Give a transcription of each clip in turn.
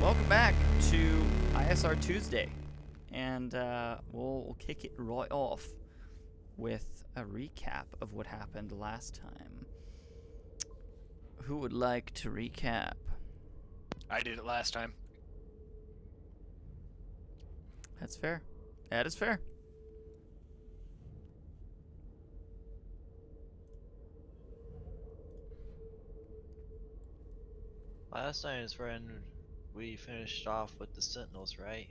welcome back to ISR Tuesday, and we'll kick it right off with a recap of what happened last time. Who would like to recap? I did it last time. That's fair. That is fair. Last time is when we finished off with the Sentinels, right?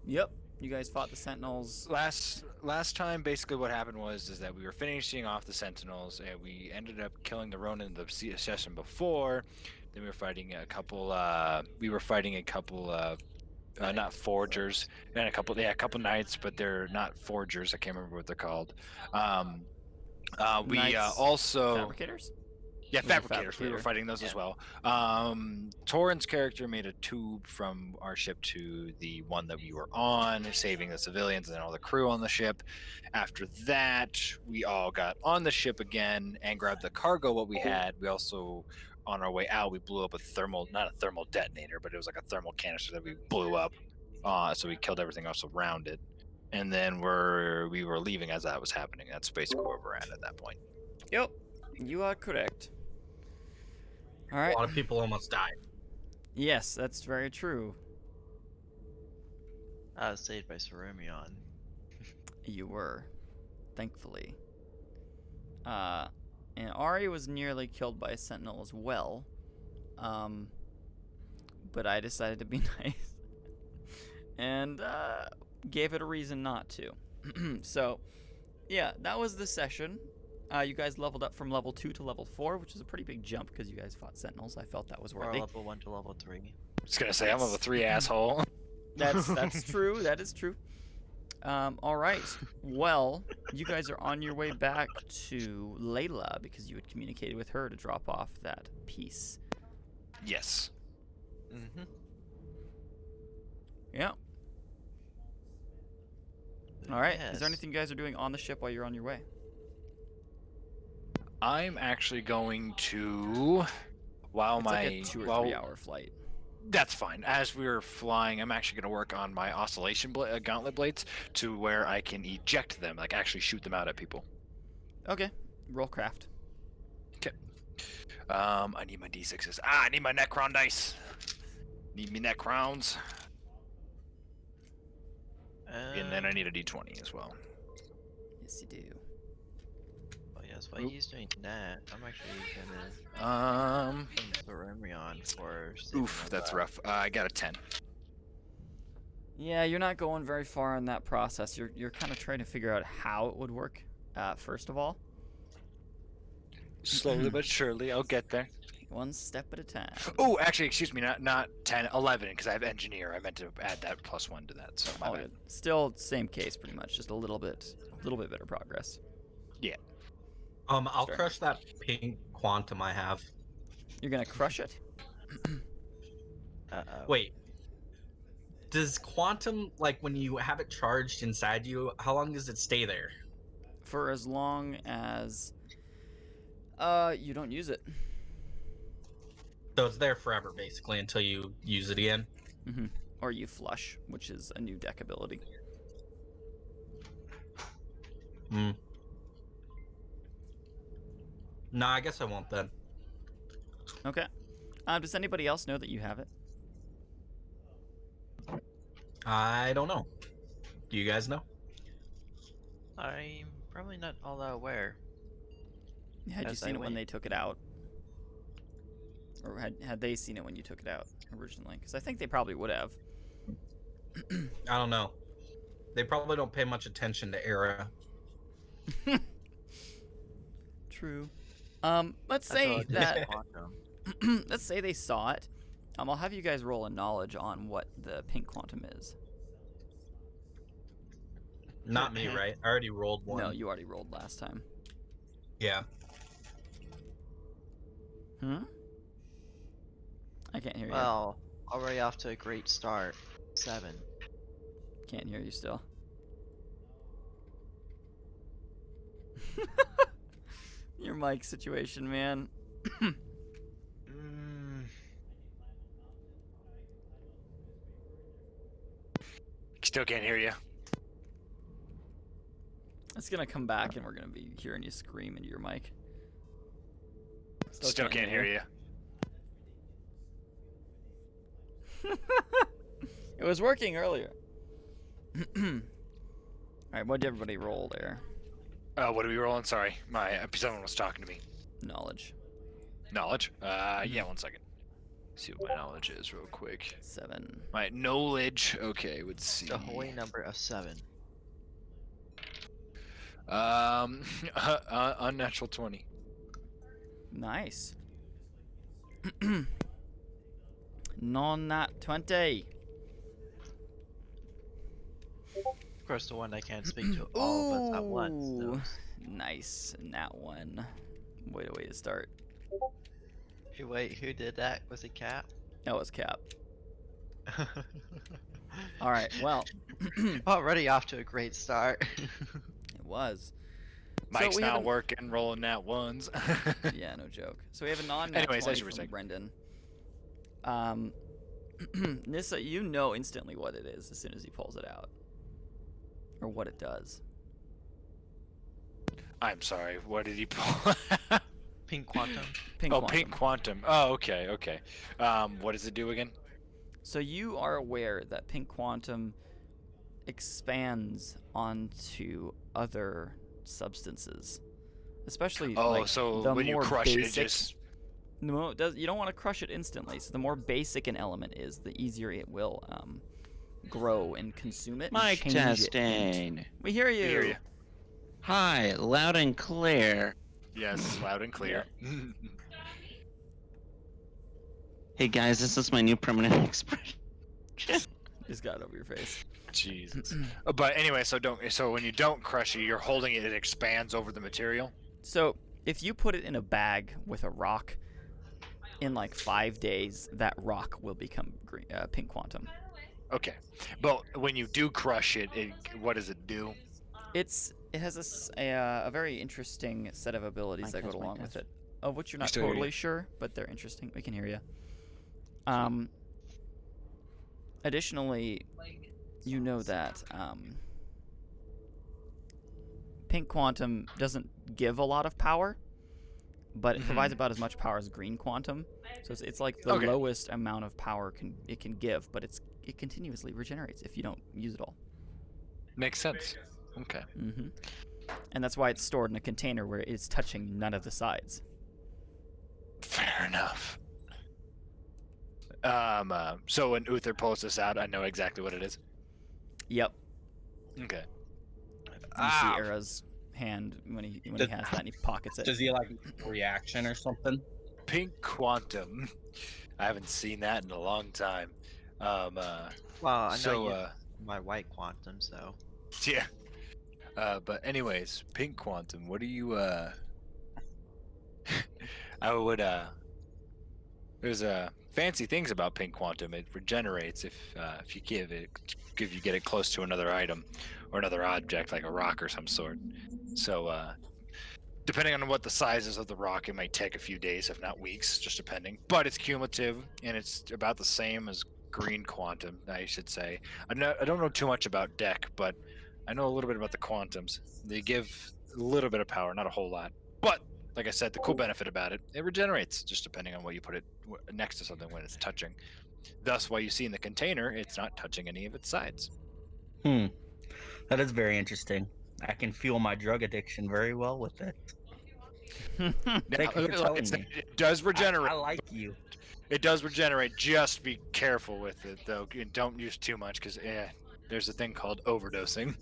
Yep, you guys fought the Sentinels. Last time, basically what happened was that we were finishing off the Sentinels, and we ended up killing the Ronin in the session before. Then we were fighting a couple. Not forgers, and a couple knights, but they're not forgers. I can't remember what they're called. We Knights, also fabricators? Yeah, There's a fabricators. We were fabricator. fighting those as well. Torin's character made a tube from our ship to the one that we were on, saving the civilians and all the crew on the ship. After that, we all got on the ship again and grabbed the cargo what we had. We also, on our way out, we blew up not a thermal detonator, but it was like a thermal canister that we blew up. So we killed everything else around it. And then we were leaving as that was happening. That's basically where we're at that point. Yep, you are correct. All right. A lot of people almost died. Yes, that's very true. I was saved by Cerumeon. You were, thankfully. And Ari was nearly killed by a Sentinel as well. But I decided to be nice. And gave it a reason not to. So, yeah, that was the session. You guys leveled up from level 2 to level 4, which is a pretty big jump because you guys fought Sentinels. I felt that was Or worthy. level 1 to level 3. I was gonna say I'm level 3 asshole. That's true. That is true. All right. Well, you guys are on your way back to Layla because you had communicated with her to drop off that piece. Yes. Mm-hmm. Yeah. All right. Is there anything you guys are doing on the ship while you're on your way? I'm actually going to, while It's my like a 2 or 3 hour flight. That's fine. As we were flying, I'm actually going to work on my oscillation gauntlet blades to where I can eject them, like actually shoot them out at people. Okay. Roll craft. Okay. I need my D6s. I need my Necron dice. Need me Necrons. And then I need a D20 as well. Yes, you do. Oh yes, while he's doing that, I'm actually gonna thank Cerumeon for saving Oof, us that's out. rough. I got a 10. Yeah, you're not going very far in that process. You're kind of trying to figure out how it would work, first of all. Slowly but surely, I'll get there. One step at a time. Oh, actually, excuse me, not 10, 11, because I have engineer. I meant to add that +1 to that, so my bad. Still same case pretty much, just a little bit better progress. I'll Sure. crush that pink quantum I have. You're gonna crush it? Wait. Does quantum, like when you have it charged inside you, how long does it stay there? For as long as you don't use it. So it's there forever, basically, until you use it again? Or you flush, which is a new deck ability. Hmm. No, I guess I won't then. Okay. Does anybody else know that you have it? I don't know. Do you guys know? I'm probably not all that aware. Had you As seen I it when wait. they took it out? Or had they seen it when you took it out originally? Because I think they probably would have. I don't know. They probably don't pay much attention to Era. True. Let's I say thought it was that quantum. let's say they saw it. I'll have you guys roll a knowledge on what the pink quantum is. Not me, right? I already rolled one. No, you already rolled last time. Yeah. I can't hear you. Well, already off to a great start. 7. Can't hear you still. Your mic situation, man. Still can't hear you. It's gonna come back, and we're gonna be hearing you scream into your mic. Still can't hear you. It was working earlier. Alright, what did everybody roll there? What are we rolling? Sorry, someone was talking to me. Knowledge. Knowledge? Yeah, 1 second. See what my knowledge is real quick. 7. My knowledge. Okay, let's see. The holy number of 7. Unnatural 20. Nice. Non-nat 20. Of course, the one I can't speak to all of us at once. Ooh, knows. nice. Nat 1. Way to start. Hey, wait, who did that? Was it Cap? That was Cap. Alright, well. Already off to a great start. It was. Mike's we not haven't- working, rolling nat ones. Yeah, no joke. So we have a non-nat Anyways, 20 as you were from saying. Brendan. Nissa, you know instantly what it is as soon as he pulls it out. Or what it does. I'm sorry, what did he pull? Pink Quantum. Pink Oh, quantum. pink quantum. Oh, okay, okay. What does it do again? So you are aware that pink quantum expands onto other substances, especially Oh, like so the when you more crush it, it basic. just... No, it does. You don't want to crush it instantly. So the more basic an element is, the easier it will grow and consume it. And Mic change it into- testing. We hear you. I hear you. Hi, loud and clear. Yes, loud and clear. Hey guys, this is my new permanent expression. Just got it over your face. Jesus. But anyway, so when you don't crush it, you're holding it, it expands over the material? So if you put it in a bag with a rock, in like 5 days, that rock will become green, pink quantum. Okay. But when you do crush it, what does it do? It has a very interesting set of abilities Mic that go test, mic along with test. it, of which you're not still hear totally you. sure, but they're interesting. We can hear you. Additionally, you know that pink quantum doesn't give a lot of power, but it provides about as much power as green quantum. So it's like the Okay. lowest amount of power it can give, but it continuously regenerates if you don't use it all. Makes sense. Okay. hmm And that's why it's stored in a container where it's touching none of the sides. Fair enough. So when Uther pulls this out, I know exactly what it is. Yep. Okay. You see Era's hand when he has that and he pockets it. Does he like reaction or something? Pink quantum. I haven't seen that in a long time. Well, I know So, you my white quantum, so. yeah. But anyways, pink quantum. What do you? I would. There's fancy things about pink quantum. It regenerates if you get it close to another item or another object like a rock or some sort. So depending on what the size is of the rock, it might take a few days, if not weeks, just depending. But it's cumulative, and it's about the same as green quantum, I should say. I don't know too much about deck, but I know a little bit about the quantums. They give a little bit of power, not a whole lot. But like I said, the cool benefit about it regenerates, just depending on what you put it next to something when it's touching. Thus, why you see in the container, it's not touching any of its sides. That is very interesting. I can feel my drug addiction very well with it. Thank you for telling me. It does regenerate. I like you. It does regenerate. Just be careful with it, though. And don't use too much, because there's a thing called overdosing.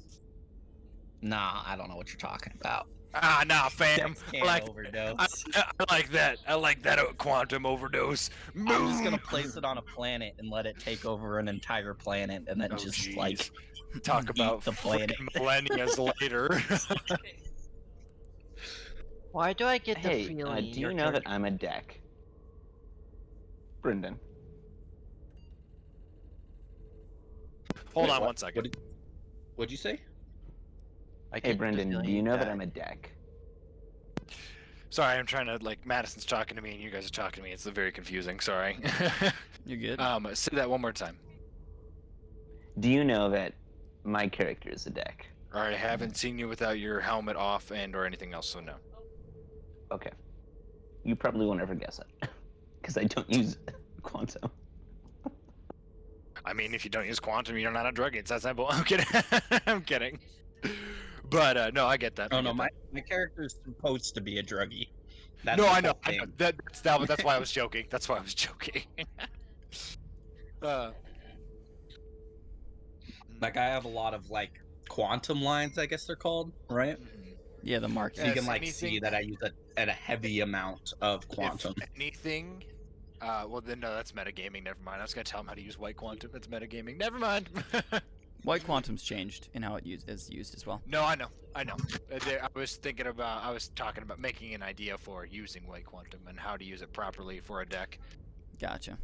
Nah, I don't know what you're talking about. Ah, nah, fam. Dex can't I overdose. like that. I like that quantum overdose. I'm just gonna place it on a planet and let it take over an entire planet, and then Oh, just jeez. like Talk eat about the planet. freaking millennia later. Why do I get the Hey, feeling do your you know that character- I'm a deck? Brendan. Hold Wait, on what? 1 second. What'd you say? I Hey get the Brendan, do feeling you know that I'm a deck? Sorry, I'm trying to, Madison's talking to me and you guys are talking to me. It's very confusing. Sorry. You're good. Say that one more time. Do you know that my character is a deck. I haven't seen you without your helmet off and or anything else, so no. Okay. You probably won't ever guess it. Because I don't use quantum. I mean, if you don't use quantum, you're not a drug. It's that simple. I'm kidding. I'm kidding. But no, I get that. Oh I no, get my character is supposed to be a druggie. That's no, the I know. whole I know. thing. That's why I was joking. That's why I was joking. Like I have a lot of like quantum lines, I guess they're called, right? Yeah, the mark. So you Yes, can like see anything- that I use a heavy amount of quantum. If anything, well then no, that's metagaming. Never mind. I was gonna tell him how to use white quantum. That's metagaming. Never mind. White quantum's changed in how it is used as well. No, I know. I was talking about making an idea for using white quantum and how to use it properly for a deck. Gotcha.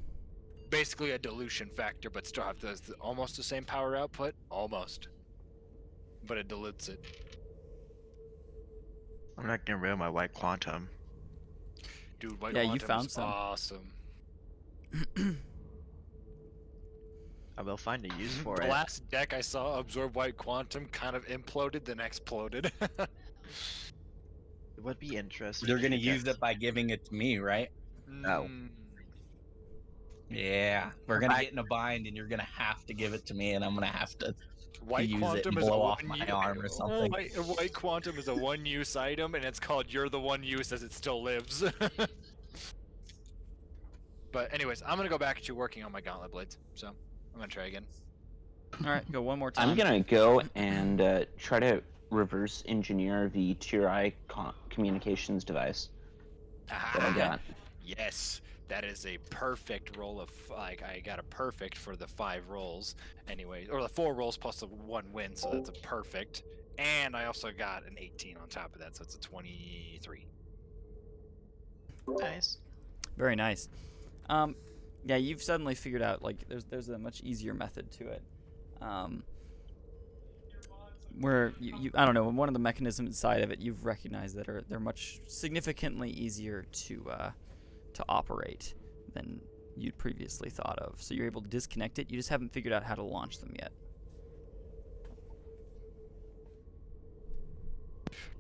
Basically a dilution factor, but still have almost the same power output. Almost. But it dilutes it. I'm not getting rid of my white quantum. Dude, white Yeah, you quantum found is some. awesome. I will find a use for The it. last deck I saw absorb white quantum kind of imploded, then exploded. It would be interesting. They're if gonna you use guys- it by giving it to me, right? No. Yeah, we're gonna get in a bind, and you're gonna have to give it to me, and I'm gonna have to White use it quantum and is a blow off one my arm or something. White quantum is a one-use item, and it's called "You're the One Use" as it still lives. But anyways, I'm gonna go back to working on my gauntlet blades. So I'm gonna try again. All right, go one more time. I'm gonna go and try to reverse engineer the TRI communications device that I Ah, got. yes, that is a perfect roll of like I got a perfect for the 5 rolls anyway, or the 4 rolls plus the 1 win, so that's a perfect. And I also got an 18 on top of that, so it's a 23. Nice. Very nice. Yeah, you've suddenly figured out like there's a much easier method to it. Where you I don't know, one of the mechanisms inside of it you've recognized that they're much significantly easier to operate than you'd previously thought of. So you're able to disconnect it. You just haven't figured out how to launch them yet.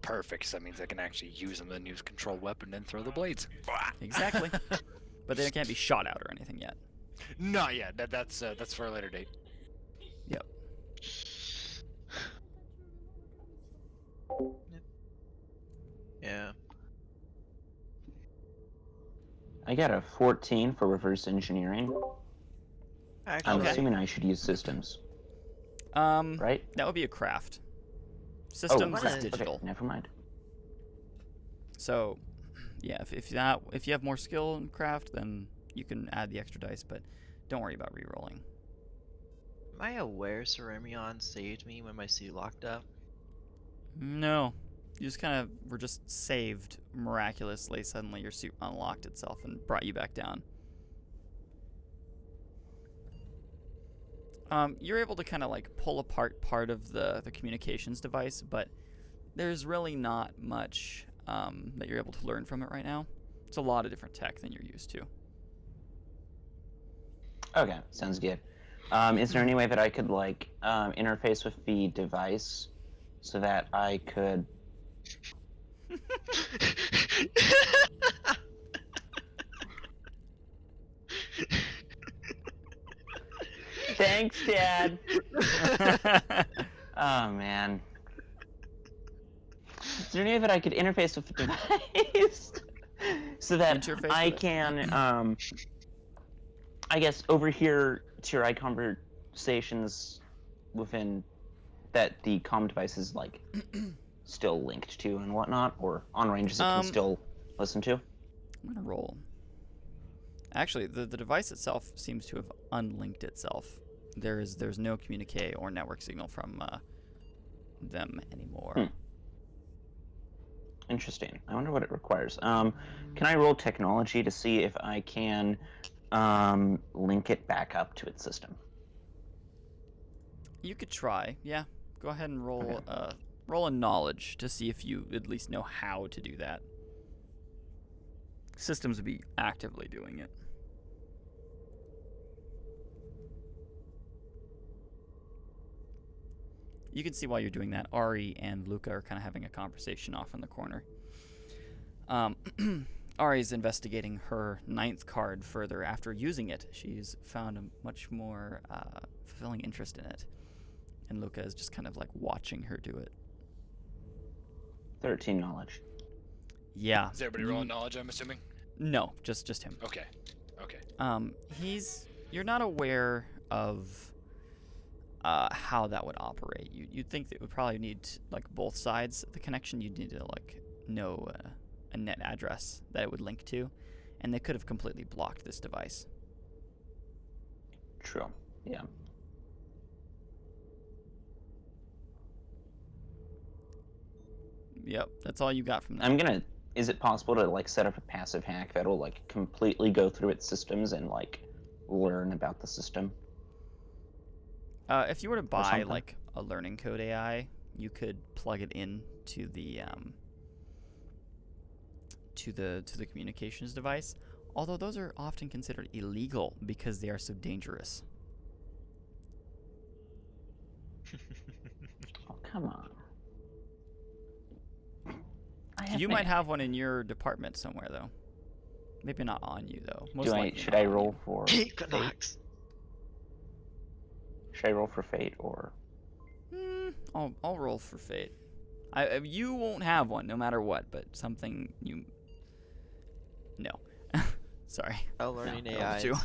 Perfect. So that means I can actually use them and use control weapon and throw the blades. Exactly. But they can't be shot out or anything yet. Not yet. That's for a later date. Yep. Yeah. I got a 14 for reverse engineering. I'm Actually, assuming I should use systems, Right? right? That would be a craft. Systems what? is Okay, digital. Okay, never mind. So, yeah, if you have more skill in craft, then you can add the extra dice, but don't worry about re-rolling. am I aware Ceramion saved me when my suit locked up? No, you just kind of were just saved miraculously. Suddenly, your suit unlocked itself and brought you back down. You're able to kind of like pull apart part of the communications device, but there's really not much that you're able to learn from it right now. It's a lot of different tech than you're used to. Okay, sounds good. Is there any way that I could like interface with the device so that I could? Thanks, Dad. Oh man. Is there any way that I could interface with the device so that Interface I with it. can, I guess, overhear TRI conversations within that the comm device is like still linked to and whatnot, or on range as it can still listen to? I'm gonna roll. Actually, the device itself seems to have unlinked itself. There's no communique or network signal from them anymore. Interesting. I wonder what it requires. Can I roll technology to see if I can link it back up to its system? You could try, yeah. Go ahead and roll Okay. roll a knowledge to see if you at least know how to do that. Systems would be actively doing it. you can see while you're doing that, Ari and Luca are kind of having a conversation off in the corner. Ari's investigating her 9th card further after using it. She's found a much more fulfilling interest in it. And Luca is just kind of like watching her do it. 13 knowledge. Yeah. Is everybody rolling knowledge, I'm assuming? No, just him. Okay. Okay. You're not aware of how that would operate. You'd think that it would probably need like both sides of the connection. You'd need to like know a net address that it would link to, and they could have completely blocked this device. True. Yeah. Yep, that's all you got from that. Is it possible to like set up a passive hack that'll like completely go through its systems and like learn about the system? If you were to buy something? like a learning code AI, you could plug it in to the communications device. Although those are often considered illegal because they are so dangerous. Oh, come on. You might have one in your department somewhere, though. Maybe not on you, though. Should I roll for Good fate? knocks. Should I roll for fate or? I'll roll for fate. You won't have one no matter what, but something you. No, sorry. Oh, learning No, AI. two.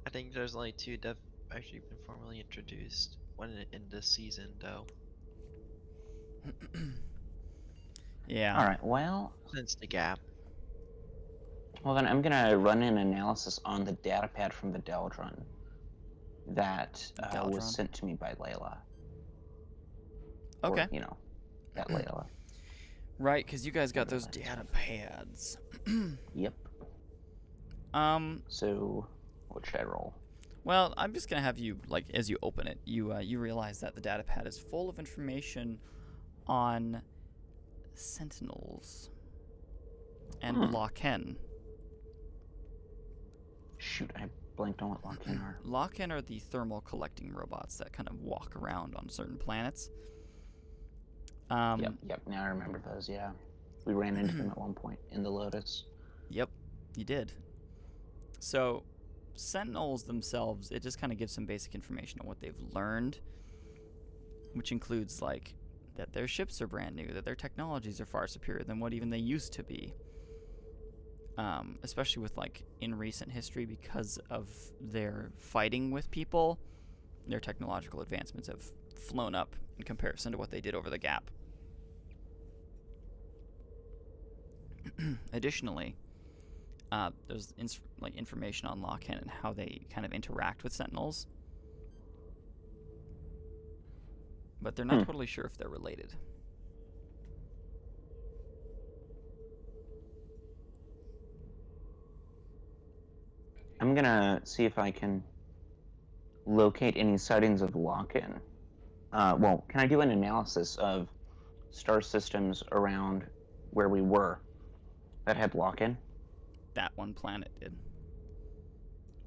I think there's only 2 that have actually been formally introduced. One in this season, though. Yeah. All right. Well, Since the gap. well then I'm gonna run an analysis on the data pad from the Deldron that Deldron? was sent to me by Layla. Okay. Or, that Layla. Right, because you guys got those Whatever data pads. Yep. Um. So, what should I roll? Well, I'm just gonna have you like as you open it, you realize that the data pad is full of information on Sentinels and Lock-in. Shoot, I blanked on what Lock-in are. Lock-in are the thermal collecting robots that kind of walk around on certain planets. Yep. Now I remember those. Yeah, we ran into them at one point in the Lotus. Yep, you did. So, Sentinels themselves, it just kind of gives some basic information on what they've learned, which includes like that their ships are brand new, that their technologies are far superior than what even they used to be. Especially with like in recent history, because of their fighting with people, their technological advancements have flown up in comparison to what they did over the gap. Additionally, there's information on Lock-in and how they kind of interact with Sentinels, but they're not totally sure if they're related. I'm gonna see if I can locate any sightings of Lock-in. Well, can I do an analysis of star systems around where we were that had Lock-in? That one planet did,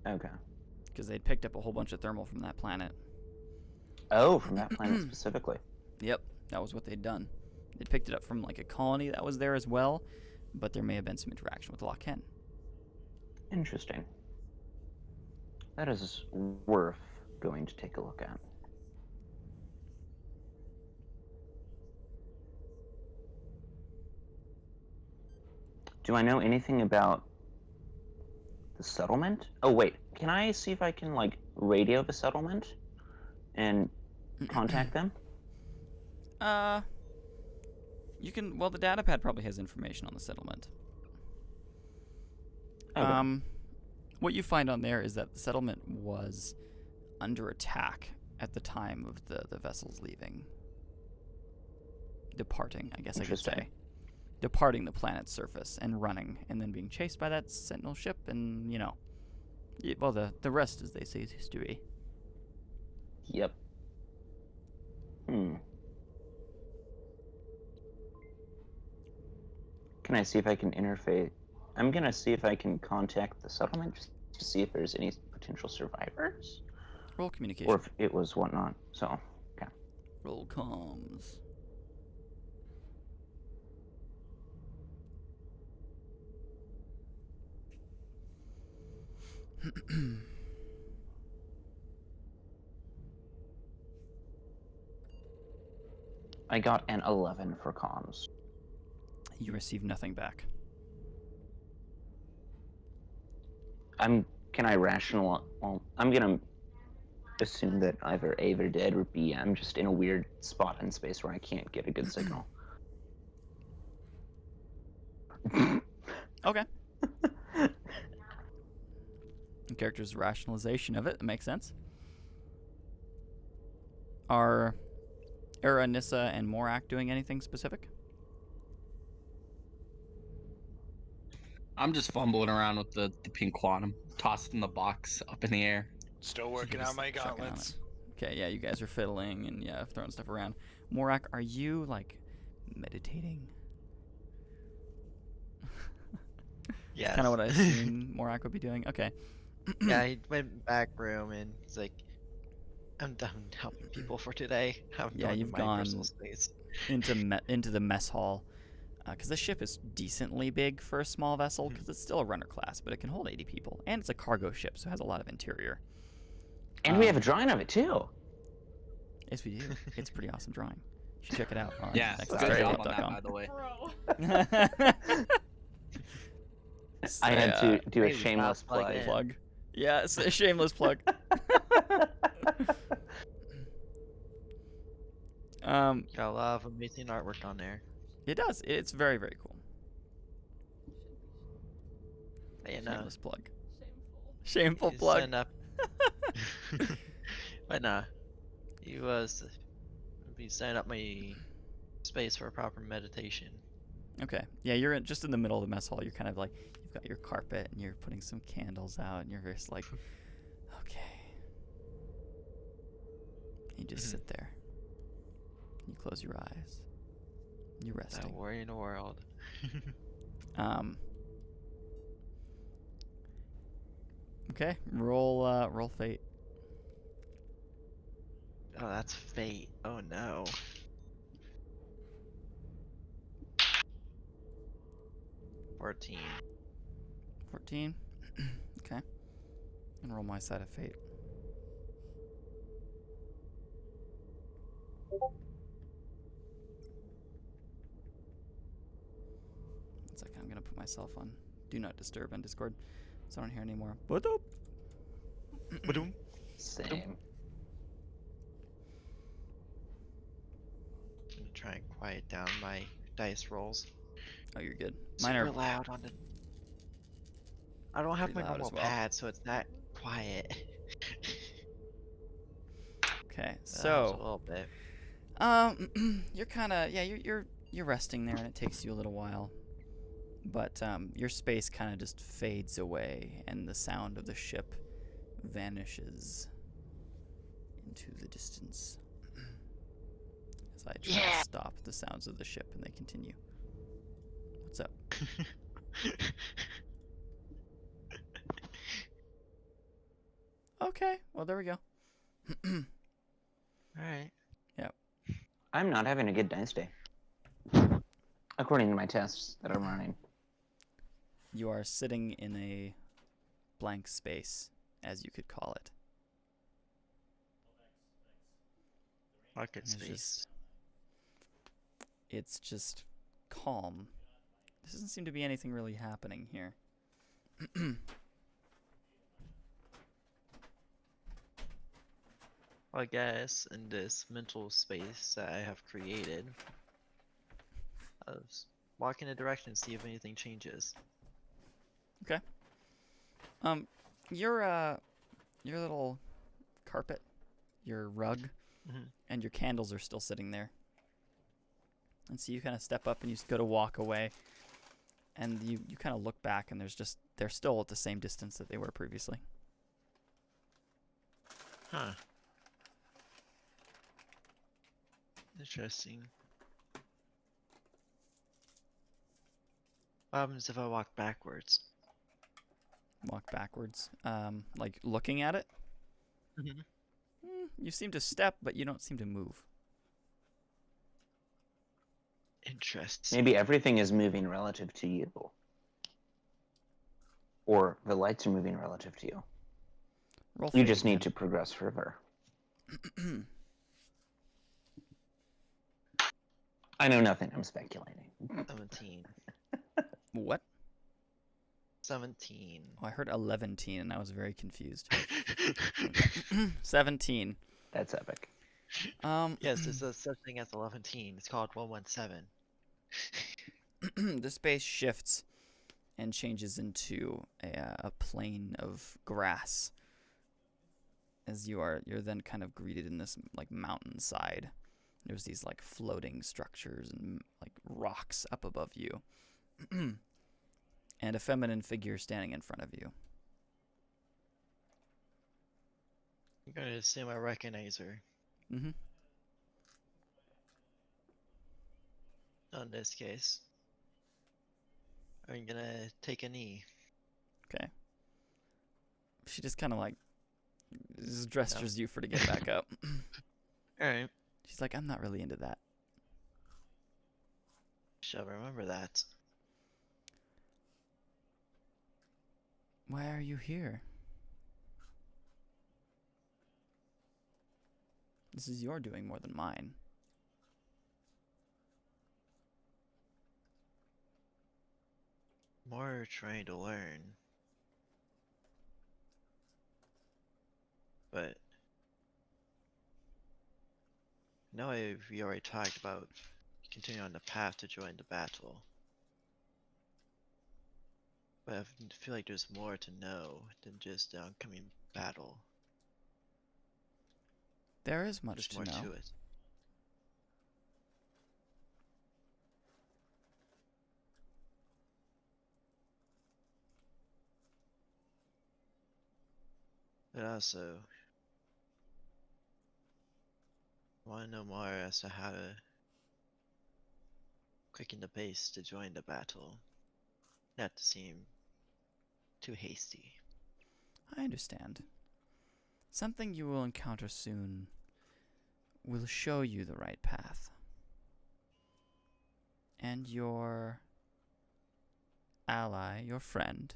Okay. because they'd picked up a whole bunch of thermal from that planet. Oh, from that planet specifically. Yep, that was what they'd done. They'd picked it up from like a colony that was there as well, but there may have been some interaction with Lock-in. Interesting. That is worth going to take a look at. Do I know anything about the settlement? Oh wait, can I see if I can like radio the settlement and contact them? You can. Well, the data pad probably has information on the settlement. Okay. What you find on there is that the settlement was under attack at the time of the vessels leaving. Departing, I guess I could say. Interesting. Departing the planet's surface and running, and then being chased by that Sentinel ship, and, well, the rest, as they say, is history. Yep. Can I see if I can interface? I'm gonna see if I can contact the settlement just to see if there's any potential survivors, Roll communication. or if it was whatnot. So, okay. Roll comms. I got an 11 for comms. You receive nothing back. Can I rational? Well, I'm gonna assume that either A, they're dead, or B, I'm just in a weird spot in space where I can't get a good signal. Okay. The character's rationalization of it makes sense. Are Era, Nissa, and Morak doing anything specific? I'm just fumbling around with the pink quantum, tossing the box up in the air. Still working Just on my checking on gauntlets. Okay, yeah, you guys are fiddling and yeah, throwing stuff around. Morak, are you like meditating? Yes. Kind of what I assumed Morak would be doing. Okay. Yeah, he went back room and he's like, I'm done helping people for today. I'm Yeah, going you've to my personal gone space. into the mess hall, because the ship is decently big for a small vessel, because it's still a runner class, but it can hold 80 people, and it's a cargo ship, so it has a lot of interior. And we have a drawing of it too. Yes, we do. It's a pretty awesome drawing. You should check it out on Yeah, NEXUS good job on Tabletop.com. that, by the way. Bro. I had to do a maybe shameless not plug plug. in. Plug. Yeah, it's a shameless plug. Got a lot of amazing artwork on there. It does. It's very, very cool. You know, Shameless plug. Shameful. Shameful you plug. sign up. But nah, you be setting up my space for a proper meditation. Okay. Yeah, you're just in the middle of the mess hall. You're kind of like, you've got your carpet and you're putting some candles out and you're just like, okay. You just sit there. You close your eyes. You're That resting. worry in the world. Okay. Roll fate. Oh, that's fate. Oh no. 14. 14. Okay. And roll my side of fate. One second, I'm gonna put myself on Do Not Disturb on Discord, so I don't hear anymore. Ba-doop. Same. I'm gonna try and quiet down my dice rolls. Oh, you're good. Mine Super are loud on the. I don't have my pretty loud as normal well. pad, so it's not quiet. okay. Just a So, little bit. you're kind of you're resting there, and it takes you a little while, but your space kind of just fades away, and the sound of the ship vanishes into the distance. As I try to stop the sounds of the ship, and they continue. What's up? Okay. Well, there we go. Alright. I'm not having a good dice day. According to my tests that I'm running. You are sitting in a blank space, as you could call it. Market It's space. It's just calm. There doesn't seem to be anything really happening here. I guess in this mental space that I have created, I was walking a direction to see if anything changes. Your little carpet, your rug, Mhm. and your candles are still sitting there. And so you kind of step up and you go to walk away, and you kind of look back, and they're still at the same distance that they were previously. Huh. Interesting. What happens if I walk backwards? Walk backwards, like looking at it. Mhm. You seem to step, but you don't seem to move. Interesting. Maybe everything is moving relative to you. Or the lights are moving relative to you. Roll You fate just need again. to progress further. I know nothing. I'm speculating. 17. What? 17. Oh, I heard 11 and I was very confused. 17. That's epic. Yes, there's a such thing as 11. It's called 117. The space shifts and changes into a plain of grass. As you're then kind of greeted in this like mountainside. There's these like floating structures and like rocks up above you. And a feminine figure standing in front of you. I'm gonna assume I recognize her. Mm-hmm. In this case, I'm gonna take a knee. Okay. She just kind of like gestures you for to get back up. Alright, She's like, I'm not really into that. shall remember that. Why are you here? This is your doing more than mine. More trying to learn. But now we already talked about continuing on the path to join the battle. But I feel like there's more to know than just the oncoming battle. There is much There's to more know. to it. But also, I want to know more as to how to quicken the pace to join the battle. Not to seem too hasty. I understand. Something you will encounter soon will show you the right path. And your ally, your friend,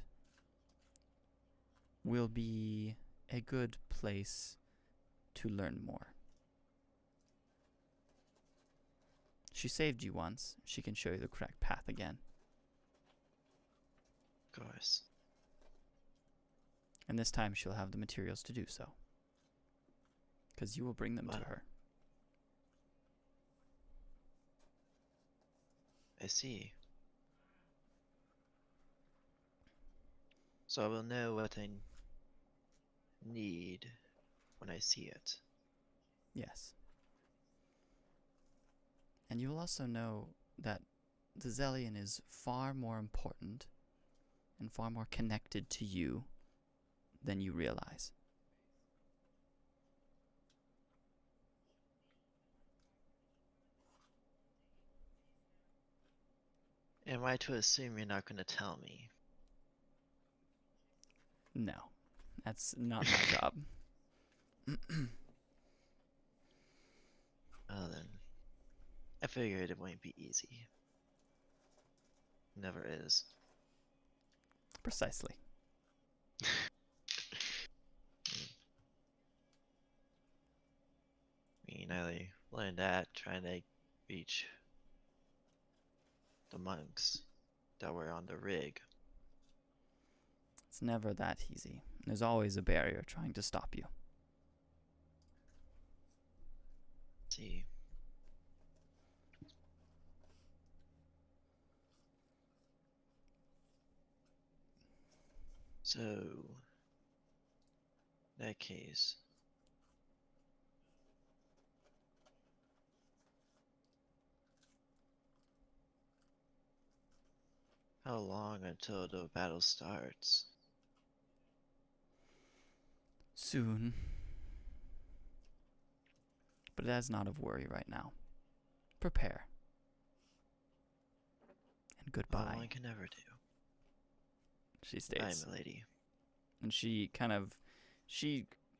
will be a good place to learn more. She saved you once. She can show you the correct path again. Of course. And this time she'll have the materials to do so. Because you will bring them to Wow. her. I see. So I will know what I need when I see it. Yes. And you will also know that the Zellion is far more important and far more connected to you than you realize. Am I to assume you're not going to tell me? No, that's not my job. Well then, I figured it wouldn't be easy. Never is. Precisely. I mean, I learned that trying to reach the monks that were on the rig. It's never that easy. There's always a barrier trying to stop you. See. So, in that case, how long until the battle starts? Soon. But that is not of worry right now. Prepare. And All goodbye, one can ever do. she Aye, states. milady. And she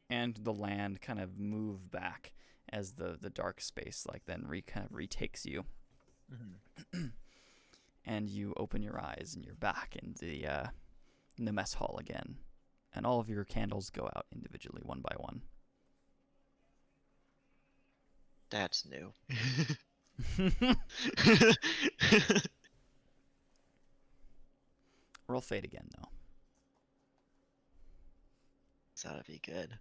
and the land kind of move back as the dark space like then kind of retakes you. And you open your eyes and you're back in the mess hall again. And all of your candles go out individually, one by one. That's new. Roll fate again, though. So that'd be good.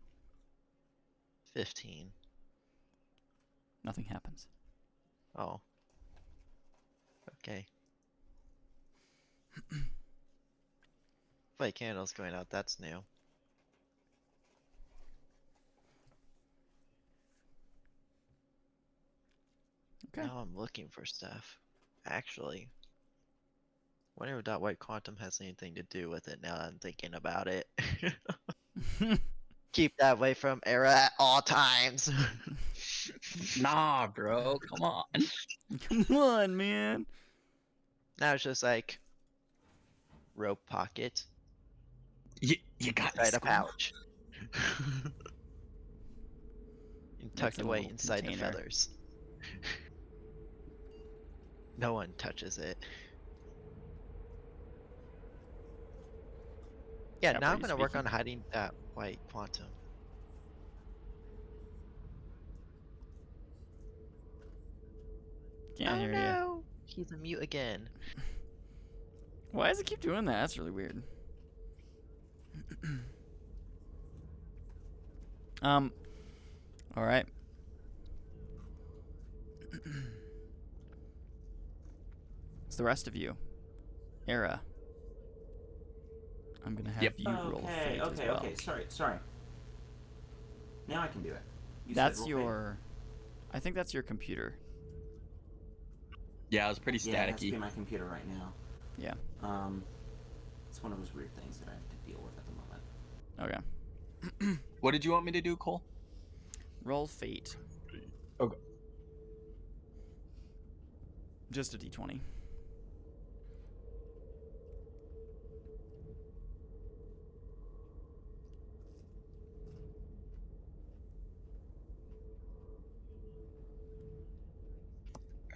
15. Nothing happens. Oh. Okay. White candles going out, that's new. Okay. Now I'm looking for stuff. Actually, wonder if that white quantum has anything to do with it now that I'm thinking about it. Keep that away from Era at all times. Nah, bro, come on. Come on, man. Now it's just like rope pocket, You got right this, a come on. pouch. And That's tucked in a away little inside the container. feathers. No one touches it. Yeah, now I'm Properly gonna work on speaking. hiding that white quantum. Can't Oh hear you. no! He's a mute again. Why does it keep doing that? That's really weird. All right. It's the rest of you. Era. I'm gonna have Yep. you roll fate as well. Okay. Sorry. Now I can do it. You said That's roll fate. your. I think that's your computer. Yeah, it was pretty Yeah, it has to be staticky. my computer right now. Yeah. It's one of those weird things that I have to deal with at the moment. Okay. What did you want me to do, Cole? Roll fate. Okay. Just a d20.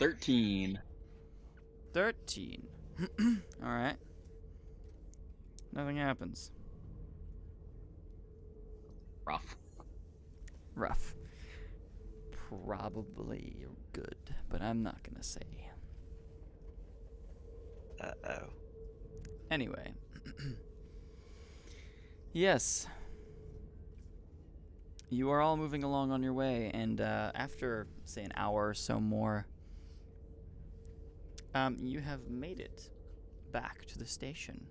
$13. 13. All right. Nothing happens. Rough. Rough. Probably good, but I'm not gonna say. Uh-oh. Anyway. Yes. You are all moving along on your way, and after, say, an hour or so more, you have made it back to the station.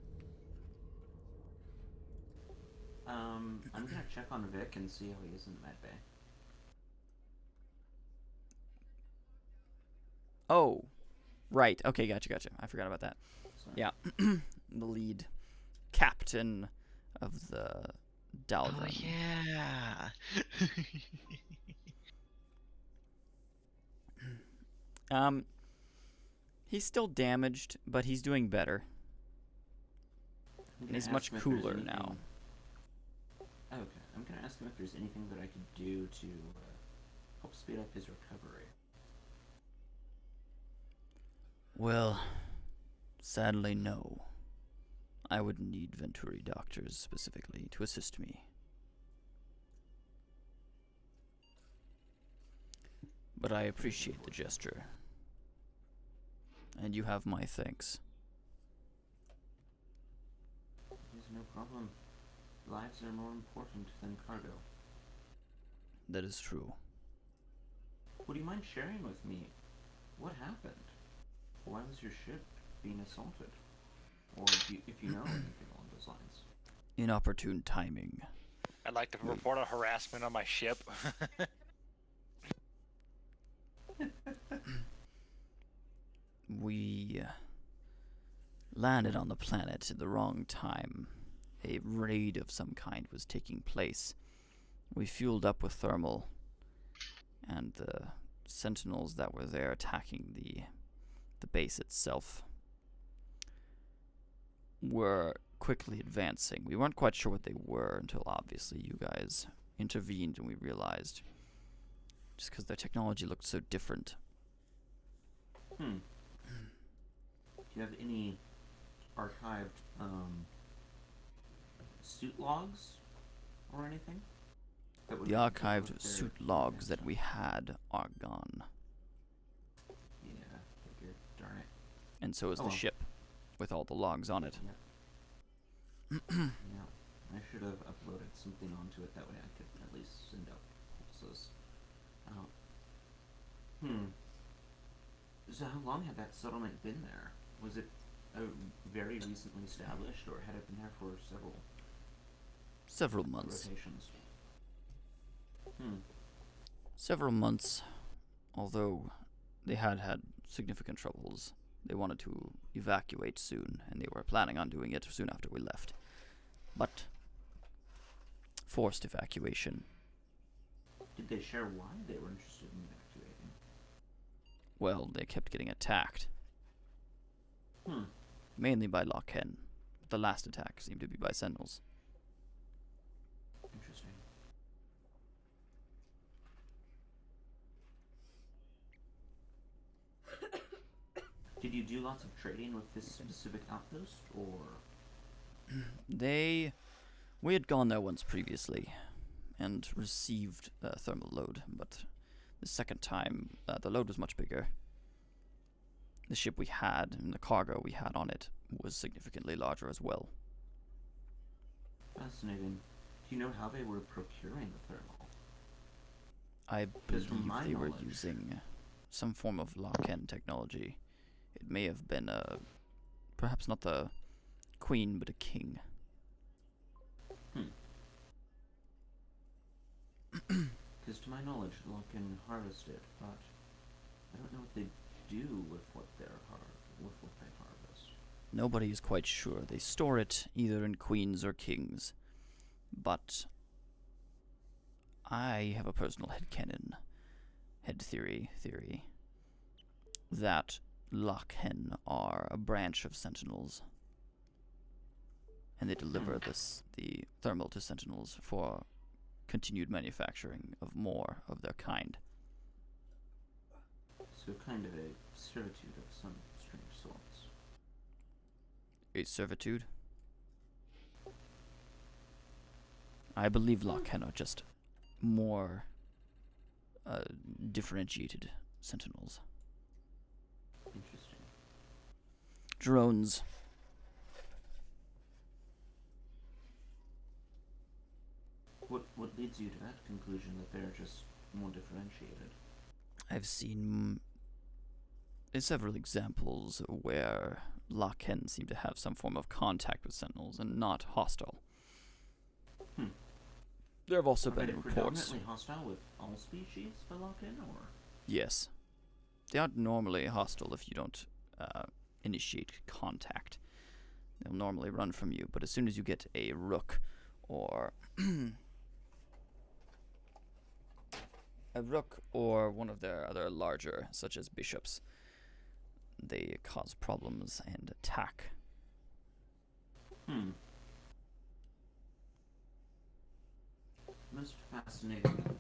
I'm gonna check on Vic and see how he is in the med bay. Oh, right. Okay, gotcha. I forgot about that. Sorry. Yeah. The lead captain of the Daldron. Oh yeah. He's still damaged, but he's doing better. I'm And gonna he's ask much him if there's cooler now. anything- Okay, I'm gonna ask him if there's anything that I could do to help speed up his recovery. Well, sadly, no. I would need Venturi doctors specifically to assist me. But I appreciate the gesture. And you have my thanks. There's no problem. Lives are more important than cargo. That is true. Would you mind sharing with me what happened? Why was your ship being assaulted? Or if you know anything along those lines. Inopportune timing. I'd like to report a harassment on my ship. We landed on the planet at the wrong time. A raid of some kind was taking place. We fueled up with thermal, and the sentinels that were there attacking the base itself were quickly advancing. We weren't quite sure what they were until obviously you guys intervened and we realized, just because their technology looked so different. Hmm. Do you have any archived suit logs or anything? That would The deal archived with their suit logs that events? we had are gone, Yeah, figured. Darn it. and so is Oh the well. ship, with all the logs on it. Yep. Yeah. I should have uploaded something onto it. That way I could at least send out pulses out. Hmm. So how long had that settlement been there? Was it very recently established, or had it been there for Several months. rotations? Hmm. Several months, although they had had significant troubles. They wanted to evacuate soon, and they were planning on doing it soon after we left. But forced evacuation. Did they share why they were interested in evacuating? Well, they kept getting attacked, Hmm. mainly by Lochen. The last attack seemed to be by Sentinels. Interesting. Did you do lots of trading with this specific outpost, or? We had gone there once previously, and received a thermal load, but the second time, the load was much bigger. The ship we had, and the cargo we had on it, was significantly larger as well. Fascinating. Do you know how they were procuring the thermal? I 'Cause from believe my they were knowledge- using some form of Lochen technology. It may have been perhaps not the queen, but a king. Because to my knowledge, Locke can harvest it, but I don't know what they do with what they harvest. Nobody is quite sure. They store it either in queens or kings. But I have a personal head theory, that Lochen are a branch of Sentinels. And they deliver the thermal to Sentinels for continued manufacturing of more of their kind. So kind of a servitude of some strange sorts. A servitude? I believe Lochen are just more differentiated Sentinels. Interesting. Drones. What leads you to that conclusion that they're just more differentiated? I've seen several examples where Lochen seem to have some form of contact with Sentinels and not hostile. There have also Are been they reports. predominantly hostile with all species by Lock-in, or? Yes. They aren't normally hostile if you don't initiate contact. They'll normally run from you, but as soon as you get a rook or one of their other larger, such as bishops, they cause problems and attack. Most fascinating.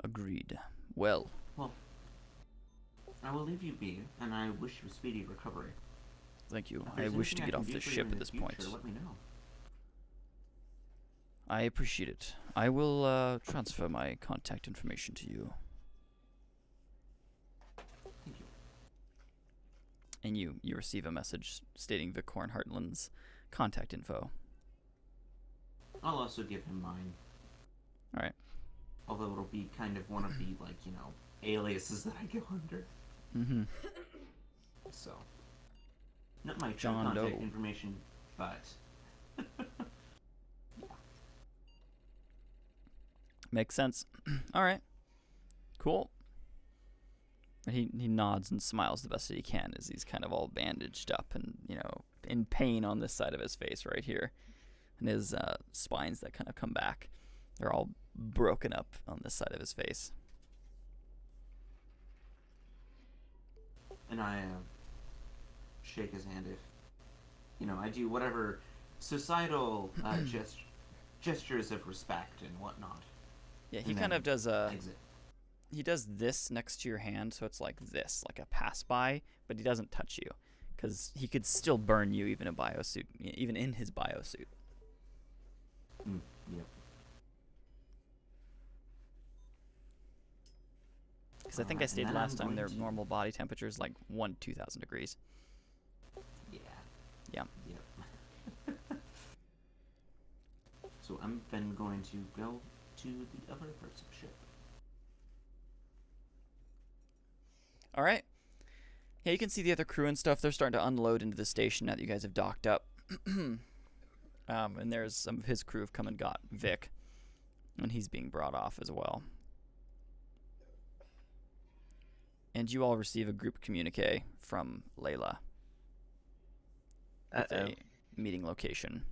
Agreed. Well, I will leave you be, and I wish you a speedy recovery. thank you. If I there's wish to anything get can off do this for you ship in at the this future, point. Let me know. I appreciate it. I will transfer my contact information to you. Thank you. And you receive a message stating Vicorn Heartland's contact info. I'll also give him mine. Alright. Although it'll be kind of one of the, like, aliases that I go under. Mm-hmm. So. Not my true John contact Doe. information, but. Makes sense. Alright. Cool. He nods and smiles the best that he can as he's kind of all bandaged up and, in pain on this side of his face right here. And his spines that kind of come back. They're all broken up on this side of his face. And I shake his hand if, I do whatever societal gestures of respect and whatnot. Yeah, he And kind then of does exit. he does this next to your hand, so it's like this, like a pass by, but he doesn't touch you, because he could still burn you even even in his biosuit. Yep. Because I think I Alright, and stated then last I'm time their going to- normal body temperature is like 2,000 degrees. Yeah. Yeah. Yep. So I'm then going to go to the other parts of the ship. All right. Yeah, you can see the other crew and stuff. They're starting to unload into the station now that you guys have docked up. And there's some of his crew have come and got Vic, and he's being brought off as well. And you all receive a group communique from Layla with a meeting location.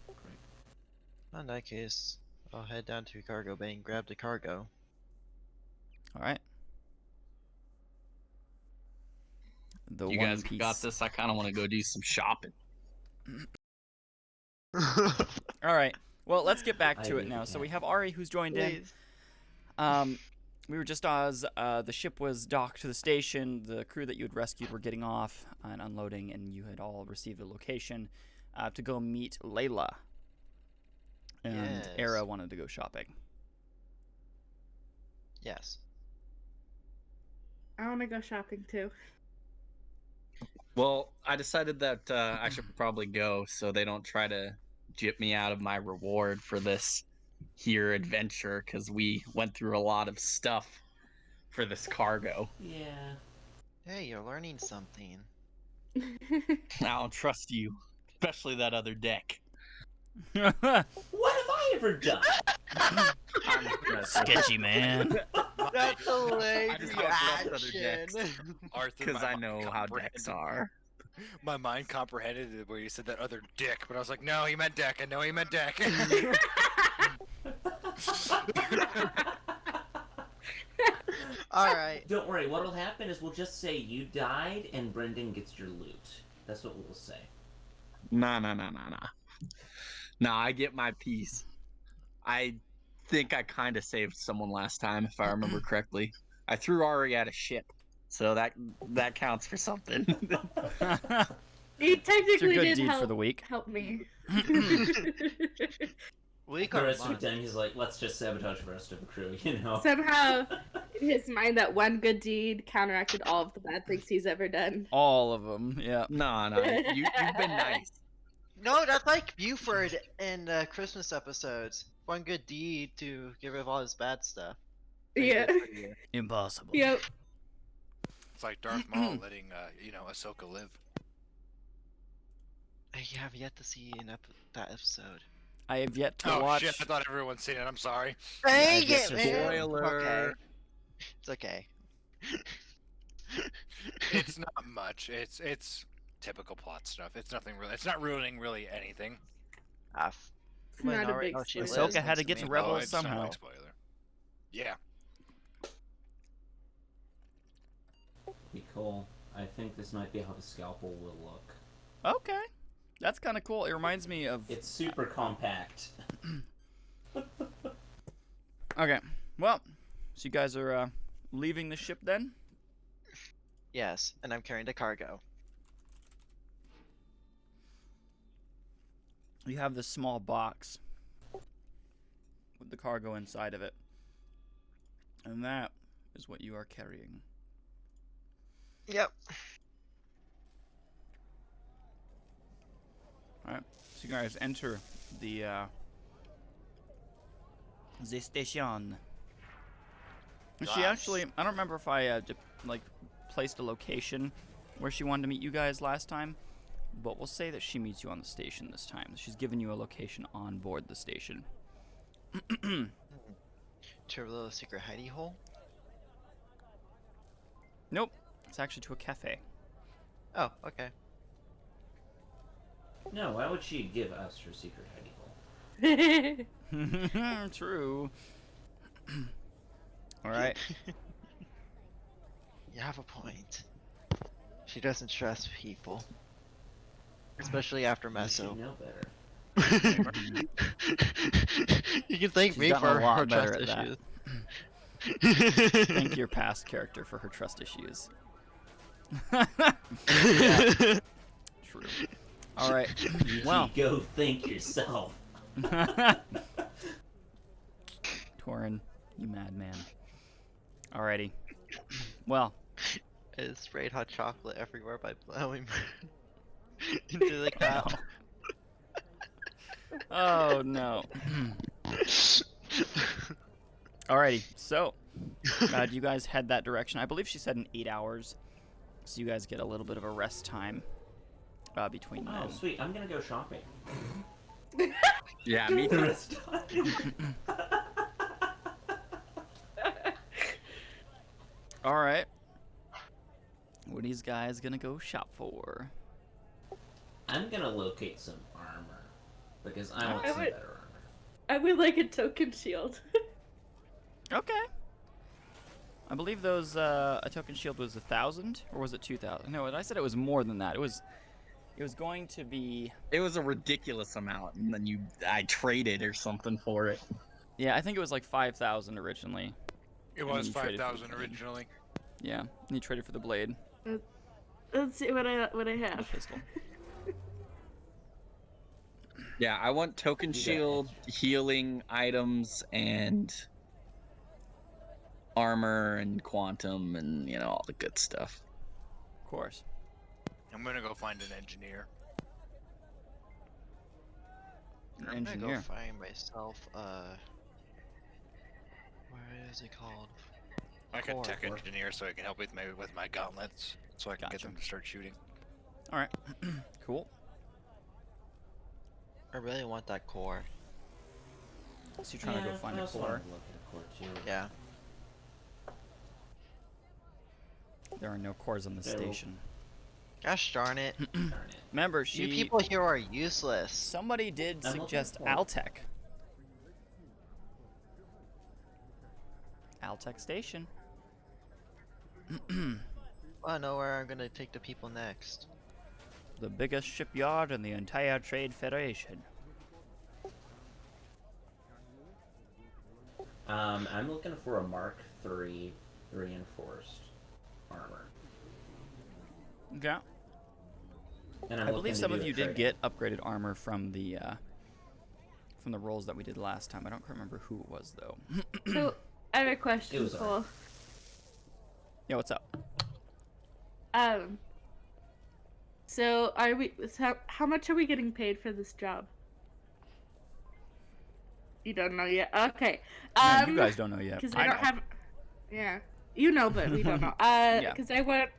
Great. In that case, I'll head down to cargo bay and grab the cargo. All right. The You one guys piece. got this. I kind of want to go do some shopping. All right. Well, let's get back I to agree it with now. you, So we Kat. have Ari who's joined in. Please. We were just as the ship was docked to the station. The crew that you had rescued were getting off and unloading, and you had all received a location to go meet Layla. And Yes. Era wanted to go shopping. Yes. I want to go shopping too. Well, I decided that I should probably go so they don't try to gyp me out of my reward for this here adventure, because we went through a lot of stuff for this cargo. Yeah. Hey, you're learning something. I don't trust you, especially that other deck. What have I ever done? I'm Sketchy, man. That's a lame I just don't trust other decks. Arthur, Because my I mind know how decks comprehended- are. My mind comprehended it where you said that other dick, but I was like, no, he meant deck. I know he meant deck. Alright. Don't worry, what'll happen is we'll just say you died and Brendan gets your loot. That's what we'll say. Nah. Nah, I get my piece. I think I kind of saved someone last time, if I remember correctly. I threw Ari at a ship, so that counts for something. He It's your technically good did deed help, for the week. help me. We The rest of months. the time he's like, let's just sabotage the rest of the crew, you know? Somehow, in his mind, that one good deed counteracted all of the bad things he's ever done. All of them, yeah. No, you've been nice. No, that's like Buford in the Christmas episodes. One good deed to get rid of all his bad stuff. Yeah. Impossible. Yep. It's like Darth Maul letting, Ahsoka live. I have yet to see that episode. I have yet to Oh watch. shit! I thought everyone's seen it. I'm sorry. Dang guess it, it's man! spoiler. Okay. It's okay. It's not much. It's typical plot stuff. It's nothing really. It's not ruining really anything. It's not a big she spoiler. lives Ahsoka had to next get to me. Rebels it's not a somehow. big spoiler. Yeah. Be cool. I think this might be how the scalpel will look. Okay. That's kind of cool. It reminds me of. It's super compact. Okay. Well, so you guys are leaving the ship then? Yes, and I'm carrying the cargo. You have this small box with the cargo inside of it. And that is what you are carrying. Yep. Alright. So you guys enter the station. She Nice. actually, I don't remember if I placed a location where she wanted to meet you guys last time, but we'll say that she meets you on the station this time. She's given you a location on board the station. To a little secret hidey hole. Nope. It's actually to a cafe. Oh, okay. No, why would she give us her secret hidey hole? True. Alright. You have a point. She doesn't trust people. Especially after You Meso. should know better. disclaimer. You can thank She's me gotten a for lot her better trust at that. issues. Thank your past character for her trust issues. True. All right. Well, Go think yourself. Torin, you madman. Alrighty. Well, I sprayed hot chocolate everywhere by blowing into the cap. oh no. Alrighty. So, do you guys head that direction? I believe she said in 8 hours, so you guys get a little bit of a rest time between Oh, then. sweet. I'm gonna go shopping. Yeah, me The too. rest of time. All right. What are these guys gonna go shop for? I'm gonna locate some armor because I want I some would- better armor. I would like a token shield. Okay. I believe those a token shield was 1,000 or was it 2,000? No, I said it was more than that. It was going to be. It was a ridiculous amount, and then I traded or something for it. Yeah, I think it was like 5,000 originally. It And was you traded for 5,000 the originally. Yeah, and you traded for the blade, Let's see what I and the have. pistol. Yeah, I want token You got shield, healing items, and armor and quantum and all the good stuff. Of course. I'm gonna go find an engineer. An I'm gonna engineer. go find myself, what is it called? Like a Core. tech engineer, so I can help with my gauntlets, so I can get Gotcha. them to start shooting. All right. Cool. I really want that core. So you're trying to go find I a also core. wanted to look at a core too. Yeah. There are no cores on the No. station. Gosh darn it. Darn it. Remember, You people here are useless. Somebody did I'm looking suggest for- Altec. Altec station. I know where I'm gonna take the people next. The biggest shipyard in the entire Trade Federation. I'm looking for a Mark III reinforced armor. Okay. And I'm I believe looking to some do of a you did trade. get upgraded armor from the rolls that we did last time. I don't remember who it was though. So I have a It question, was Cole. Yeah, what's up? So are we? So how much are we getting paid for this job? You don't know yet. Okay. Man, you guys don't know yet. Because I I don't know. have. Yeah, you know, but we don't know. Yeah. Because I want.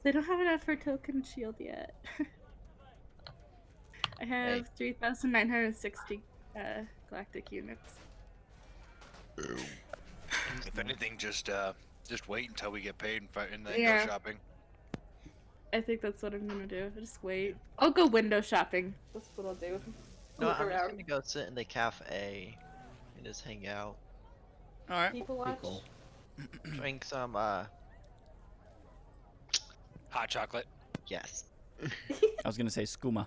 They don't have enough for token shield yet. I have 3,960 galactic units. If anything, just wait until we get paid and then Yeah. go shopping. I think that's what I'm gonna do. Just wait. I'll go window shopping. That's what I'll do. No, Look I'm just around. gonna go sit in the cafe and just hang out. All right. People Pretty watch. cool. Drink some, Hot chocolate. yes. I was gonna say skooma.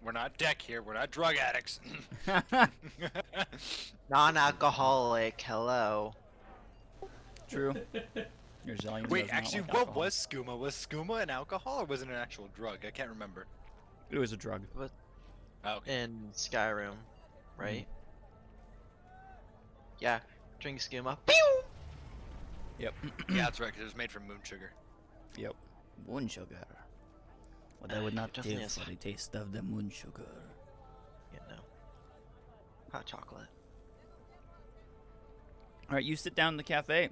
We're not deck here. We're not drug addicts. Non-alcoholic, hello. True. Your Zillion Wait, does not actually, like what alcohol. was skooma? Was skooma an alcohol or was it an actual drug? I can't remember. It was a drug. Oh, okay. In Skyrim, right? Yeah, drink skooma. Pew! Yep. Yeah, that's right, because it was made from moon sugar. Yep. Moon sugar. What I would not Definitely give is. for the taste of the moon sugar. You know. Hot chocolate. All right, you sit down in the cafe.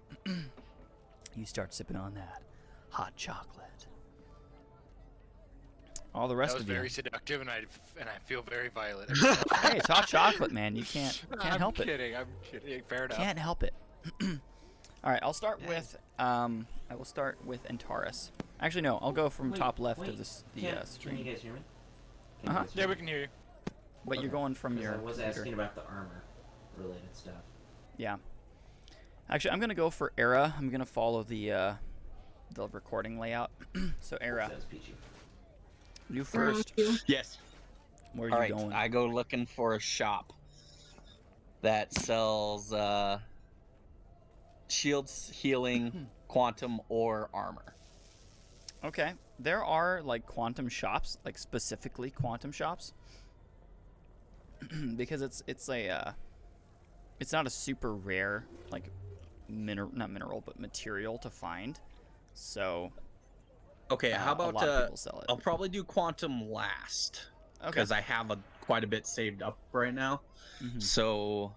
You start sipping on that hot chocolate. All the That rest was of you. very seductive, and I feel very violent. Hey, it's hot chocolate, man. You can't help it. I'm kidding. Fair enough. Can't help it. All right, I'll start with I will start with Antares. Actually, no, I'll go from Wait, top left wait. of this Can you stream. guys hear me? Can you Uh-huh. guys hear Yeah, me? we can hear you. But you're Okay, going from 'cause your I was computer. asking about the armor related stuff. Yeah. Actually, I'm gonna go for Era. I'm gonna follow the recording layout. So Era. Sounds peachy. You first. Yes. Where are All you right. going? I go looking for a shop that sells shields, healing, quantum, or armor. Okay. There are like quantum shops, like specifically quantum shops, because it's not a super rare like not mineral but material to find. So Okay. How a about lot of people sell it. I'll probably do quantum last Okay. because I have quite a bit saved up right now. Mhm. So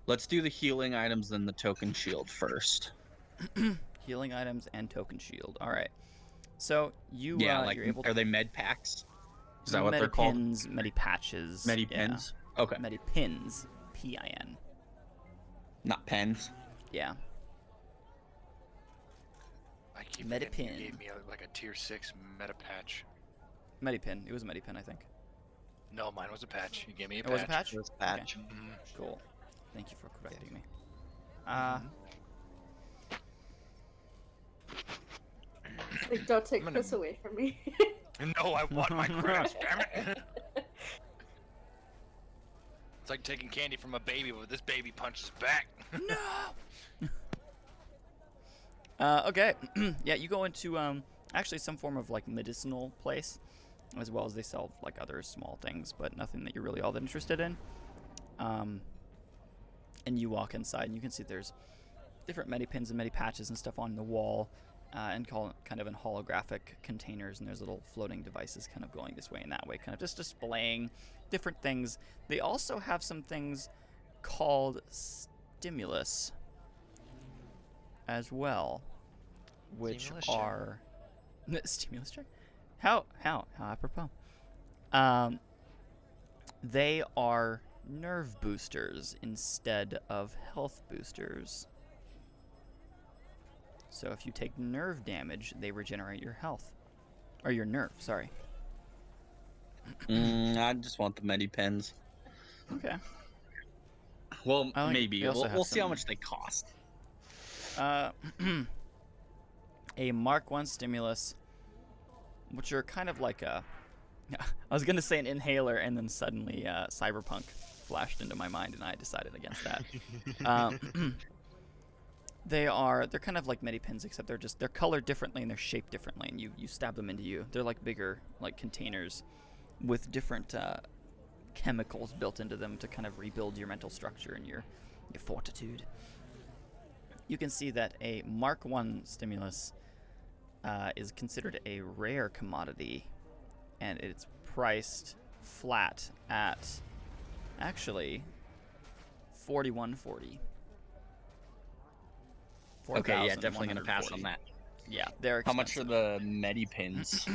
let's do the healing items and the token shield first. Healing items and token shield. All right. So you Yeah, like you're able are they med packs? Is that what they're called? Medipins, medipatches. Medipins. Okay. Yeah. Medipins. PIN. Not pens. Yeah. I keep forgetting you Medipin. gave me like a tier 6 meta patch. Medipin. It was a medipin, I think. No, mine was a patch. You gave me a It patch. was a patch? This patch. Mhm. Cool. Thank you for correcting me. Like, don't take I'm gonna- this away from me. No, I want my credits, damn it! It's like taking candy from a baby, but this baby punches back. Okay. Yeah, you go into actually some form of like medicinal place, as well as they sell like other small things, but nothing that you're really all that interested in. And you walk inside, and you can see there's different medipins and medipatches and stuff on the wall, and kind of in holographic containers, and there's little floating devices kind of going this way and that way, kind of just displaying different things. They also have some things called stimulus as well, which Stimulus check. are stimulus check. How apropos. They are nerve boosters instead of health boosters. So if you take nerve damage, they regenerate your health. Or your nerve, sorry. I just want the medipens. Okay. Well, I like- maybe. they also We'll have see how some- much they cost. A Mark 1 stimulus, which are kind of like a... I was going to say an inhaler, and then suddenly Cyberpunk flashed into my mind, and I decided against that. They're kind of like medipins, except they're colored differently and they're shaped differently, and you stab them into you. They're like bigger like containers with different chemicals built into them to kind of rebuild your mental structure and your fortitude. You can see that a Mark 1 stimulus is considered a rare commodity, and it's priced flat at actually $41.40. Okay, yeah, definitely gonna pass on that. Yeah, they're How much are expensive. the medipins?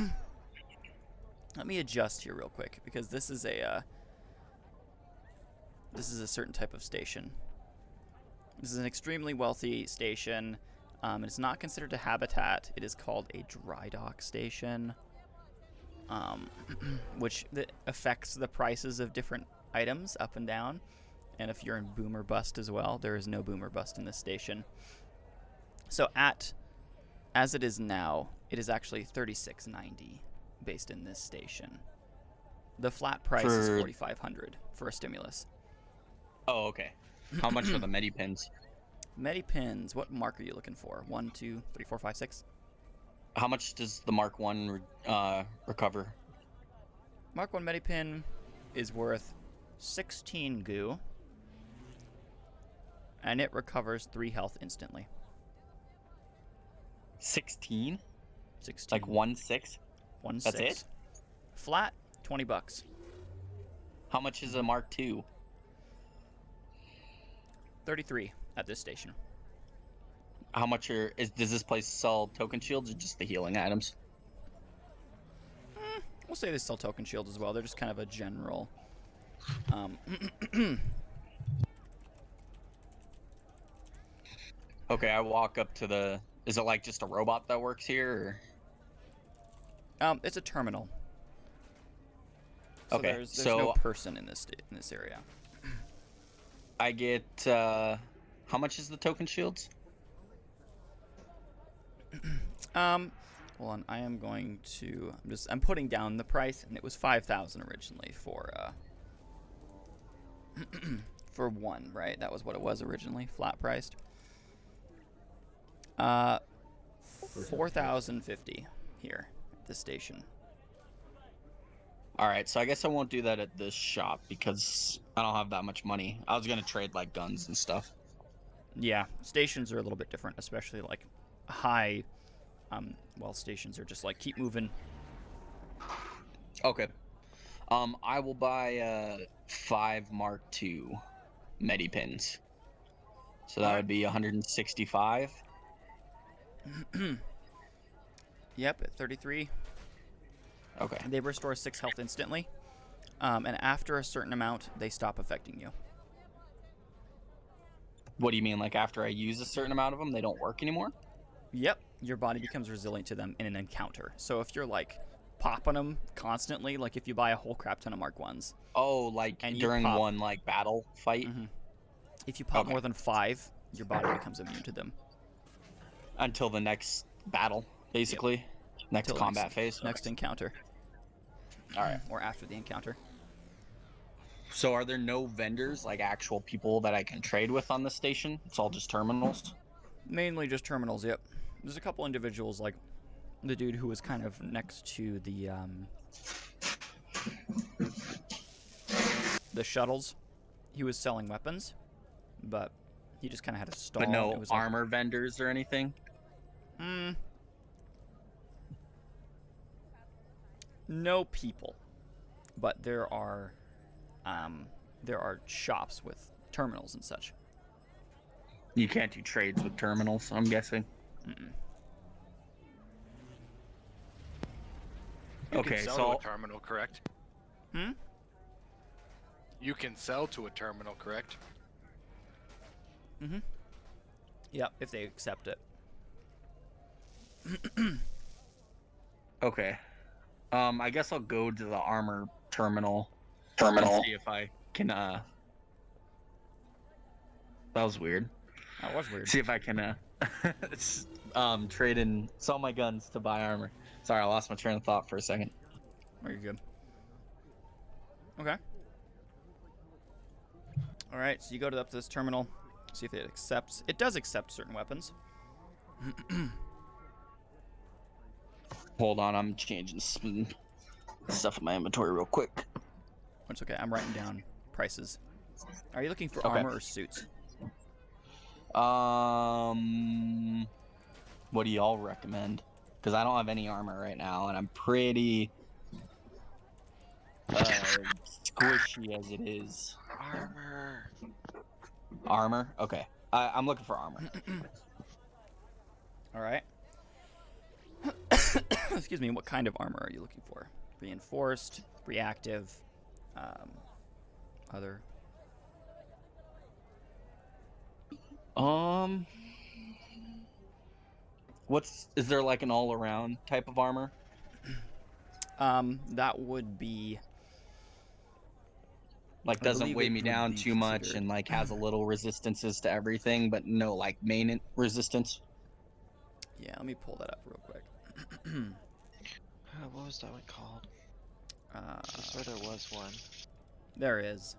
Let me adjust here real quick, because this is a certain type of station. This is an extremely wealthy station. It's not considered a habitat. It is called a dry dock station, which affects the prices of different items up and down. And if you're in boom or bust as well, there is no boom or bust in this station. So as it is now, it is actually $36.90 based in this station. The flat price is For- $4,500 for a stimulus. Oh, okay. How much are the medipins? Medipins, what mark are you looking for? 1, 2, 3, 4, 5, 6? How much does the Mark 1 recover? Mark 1 Medipin is worth 16 goo, and it recovers 3 health instantly. 16? 16. Like 1/6? 1, that's 6. it? Flat, $20. How much is a Mark 2? 33 at this station. How much does this place sell token shields or just the healing items? We'll say they sell token shields as well. They're just kind of a general. Okay, I walk up to the... Is it like just a robot that works here? It's a terminal. Okay, there's so- no person in this area. I get... How much is the token shields? Hold on, I am going to. I'm putting down the price, and it was 5,000 originally for for one, right? That was what it was originally, flat priced. 4,050 here at the station. All right, so I guess I won't do that at this shop because I don't have that much money. I was gonna trade like guns and stuff. Yeah, stations are a little bit different, especially like high. Well, stations are just like keep moving. Okay. I will buy 5 Mark II Medipins. So that would be 165. Yep, at 33. Okay. They restore 6 health instantly, and after a certain amount, they stop affecting you. What do you mean? Like after I use a certain amount of them, they don't work anymore? Yep, your body becomes resilient to them in an encounter. So if you're like popping them constantly, like if you buy a whole crap ton of Mark 1s. Oh, like And you during pop- one like battle fight If you pop Okay. more than 5, your body becomes immune to them. until the next battle, basically. Next Till the combat phase. Next encounter. All right. Or after the encounter. So are there no vendors, like actual people that I can trade with on the station? It's all just terminals? Mainly just terminals, yep. There's a couple individuals, like the dude who was kind of next to the shuttles. He was selling weapons, but he just kind of had a stall. But no It was like- armor vendors or anything? No people, but there are shops with terminals and such. You can't do trades with terminals, I'm guessing. You Okay, can sell so to a terminal, correct? You can sell to a terminal, correct? Yep, if they accept it. okay. I guess I'll go to the armor terminal. And see if I can that was weird. That was weird. See if I can trade in sell my guns to buy armor. Sorry, I lost my train of thought for a second. Very good. Okay. All right, so you go up to this terminal, see if it accepts. It does accept certain weapons. Hold on, I'm changing some stuff in my inventory real quick. It's okay. I'm writing down prices. Are you looking for Okay. armor or suits? What do y'all recommend? Because I don't have any armor right now, and I'm pretty squishy as it is. Armor. Armor? Okay. I'm looking for armor. All right. Excuse me. What kind of armor are you looking for? Reinforced, reactive, other. Is there like an all-around type of armor? That would be Like I doesn't believe weigh it me would down be too much considered- and like has a little resistances to everything, but no like main resistance. Yeah, let me pull that up real quick. What was that one called? I Uh, swear there was one. there is.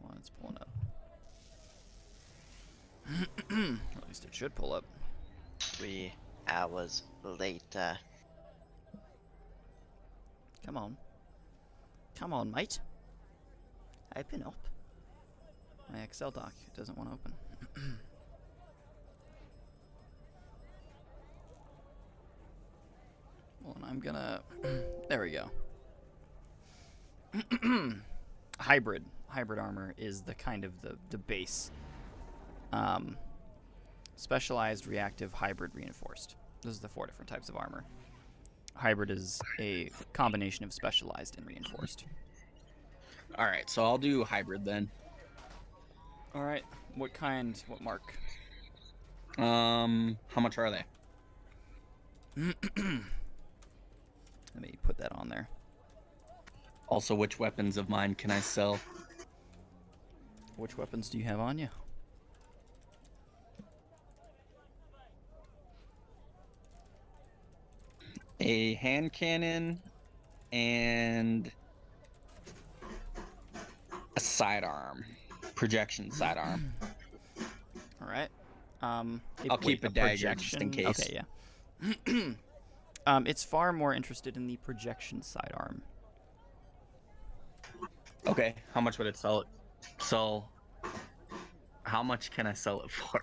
Well, it's pulling up. At least it should pull up. 3 hours later. Come on. Come on, mate. Open up. My Excel doc doesn't want to open. Well, and I'm gonna... There we go. Hybrid. Hybrid armor is the kind of the base. Specialized, reactive, hybrid, reinforced. Those are the 4 different types of armor. Hybrid is a combination of specialized and reinforced. All right, so I'll do hybrid then. All right. What kind? What mark? How much are they? Let me put that on there. Also, which weapons of mine can I sell? Which weapons do you have on you? a hand cannon, and a sidearm, projection sidearm. All right. I'll keep a dagger just in projection. case. Okay, yeah. It's far more interested in the projection sidearm. Okay, how much would it sell it? So, how much can I sell it for?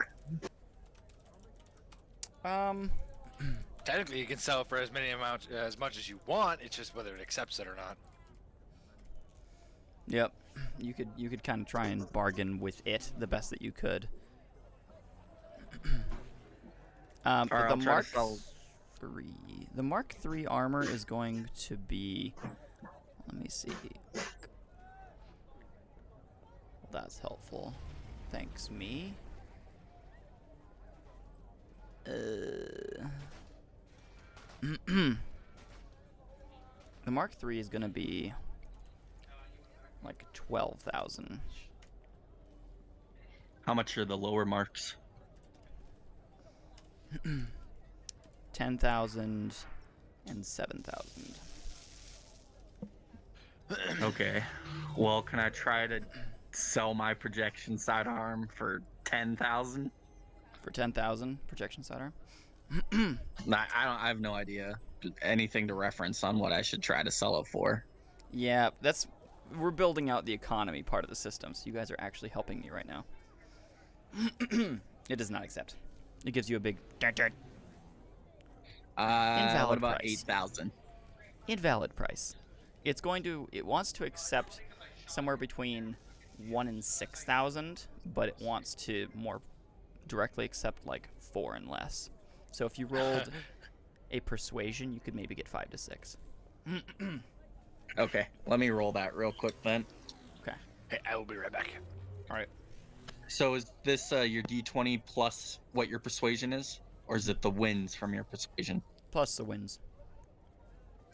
Technically, you can sell it for as much as you want. It's just whether it accepts it or not. Yep. You could kind of try and bargain with it the best that you could. Alright, the I'll try to Mark sell- III. The Mark III armor is going to be. Let me see. That's helpful. Thanks, me. The Mark III is gonna be like 12,000. How much are the lower marks? 10,000 and 7,000. Okay. Well, can I try to sell my projection sidearm for 10,000? For 10,000 projection sidearm. I have no idea. Anything to reference on what I should try to sell it for. Yeah, we're building out the economy part of the system, so you guys are actually helping me right now. It does not accept. It gives you a big Invalid What about price. 8,000? invalid price. It wants to accept somewhere between 1 and 6,000, but it wants to more directly accept like 4 and less. So if you rolled a persuasion, you could maybe get 5 to 6. Okay, let me roll that real quick then. Okay. Hey, I will be right back. All right. So is this your D20 plus what your persuasion is? Or is it the wins from your persuasion? Plus the wins.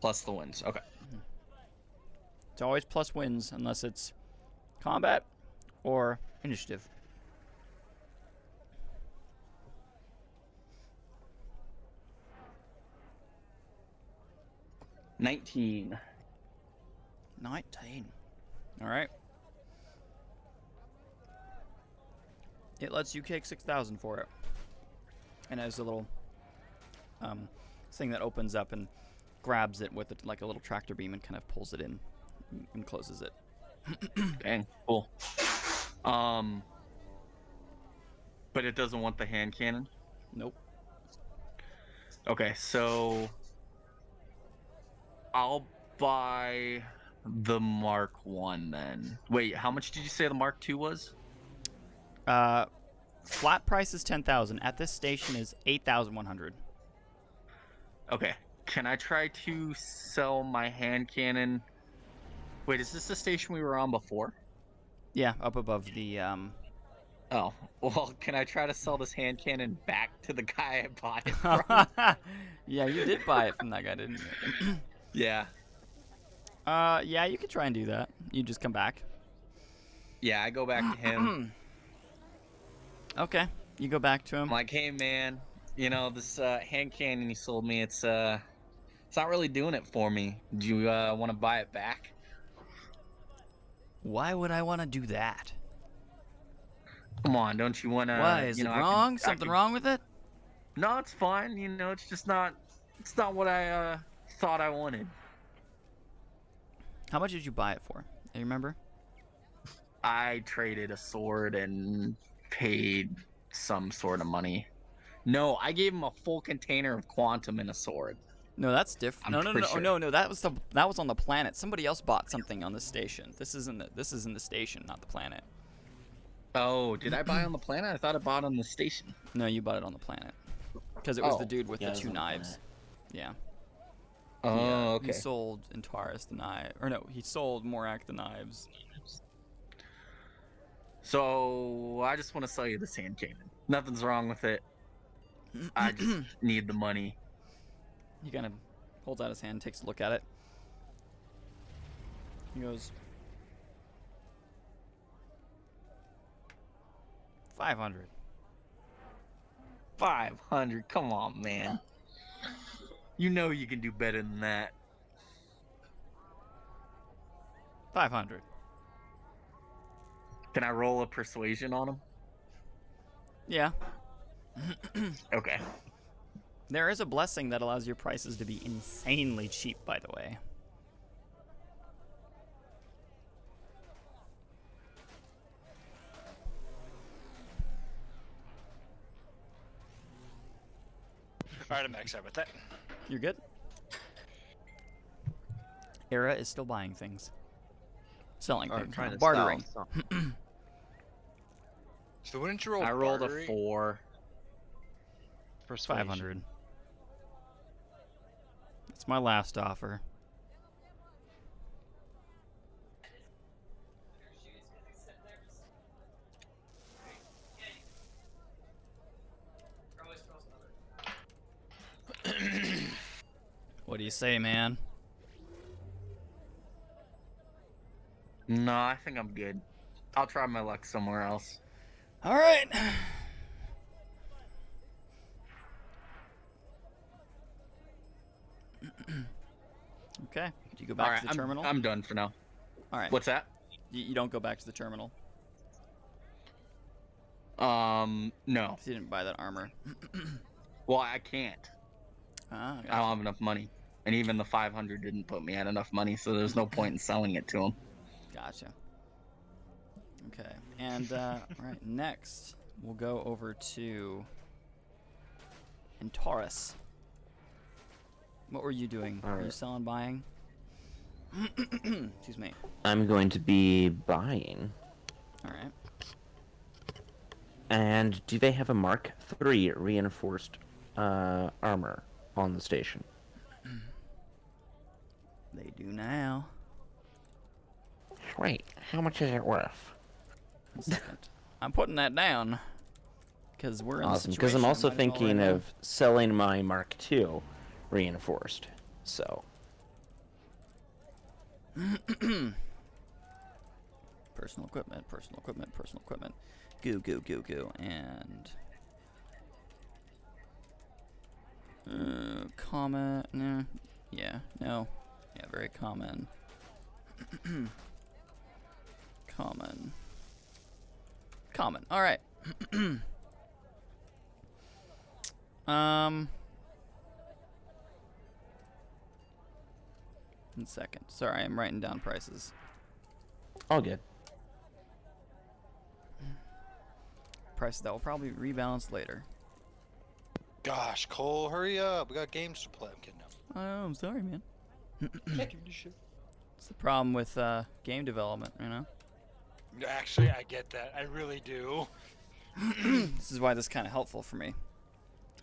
Plus the wins. Okay. It's always plus wins unless it's combat or initiative. $19. 19. All right. It lets you take 6,000 for it, and it has a little thing that opens up and grabs it with like a little tractor beam and kind of pulls it in and closes it. Dang, cool. But it doesn't want the hand cannon? Nope. Okay, so I'll buy the Mark 1 then. Wait, how much did you say the Mark 2 was? Flat price is 10,000. At this station is 8,100. Okay. Can I try to sell my hand cannon? Wait, is this the station we were on before? Yeah, up above the Oh, well, can I try to sell this hand cannon back to the guy I bought it from? Yeah, you did buy it from that guy, didn't you? Yeah. Yeah, you could try and do that. You just come back. Yeah, I go back to him. Okay, you go back to him. I'm like, hey man, you know, this hand cannon you sold me, it's not really doing it for me. Do you want to buy it back? Why would I want to do that? Come on, don't you want to? Why is it wrong? Something wrong with it? No, it's fine. You know, it's just not. It's not what I thought I wanted. How much did you buy it for? Do you remember? I traded a sword and paid some sort of money. No, I gave him a full container of quantum and a sword. No, that's different. I'm No, no, pretty no, sure. no, no. That was on the planet. Somebody else bought something on the station. This is in the station, not the planet. Oh, did I buy on the planet? I thought I bought on the station. No, you bought it on the planet. Because it was the Oh, dude with yeah, the it was 2 on the knives. planet. Yeah. Oh, okay. He sold Antares the knife, or no, he sold Morak the knives. So I just want to sell you this hand cannon. Nothing's wrong with it. I just need the money. He kind of holds out his hand, takes a look at it. He goes, 500. 500. Come on, man. You know you can do better than that. 500. Can I roll a persuasion on him? Yeah. Okay. There is a blessing that allows your prices to be insanely cheap, by the way. Alright, I'm maxed out with that. You're good? Era is still buying things. Selling Or things. trying to Bartering. sell. So wouldn't you roll I rolled bartering? a 4. Persuasion. 500. It's my last offer. What do you say, man? No, I think I'm good. I'll try my luck somewhere else. All right. Okay. Do you go back All right, to the terminal? I'm done for now. All right. What's that? You don't go back to the terminal. No. 'Cause you didn't buy that armor. Well, I can't. Ah, I don't have enough money. And even the 500 didn't put me at enough money, so there's no point in selling it to him. gotcha. Okay. And all right, next we'll go over to Taurus. What were you doing? Were you Alright. selling, buying? Excuse me. I'm going to be buying. All right. And do they have a Mark III reinforced armor on the station? They do now. Wait, how much is it worth? One second. I'm putting that down because we're in the Awesome, because I'm situation also might as well thinking right now. of selling my Mark II reinforced. So, Personal equipment, personal equipment, personal equipment. Goo, goo, goo, goo. And common. Nah. Yeah, no. Yeah, very common. Common. Common. All right. One second. Sorry, I'm writing down prices. all good. Prices that will probably rebalance later. Gosh, Cole, hurry up. We got games to play. I'm kidding. No. Oh, I'm sorry, man. Can't give a shit. It's the problem with game development, you know? Actually, I get that. I really do. This is why this is kind of helpful for me.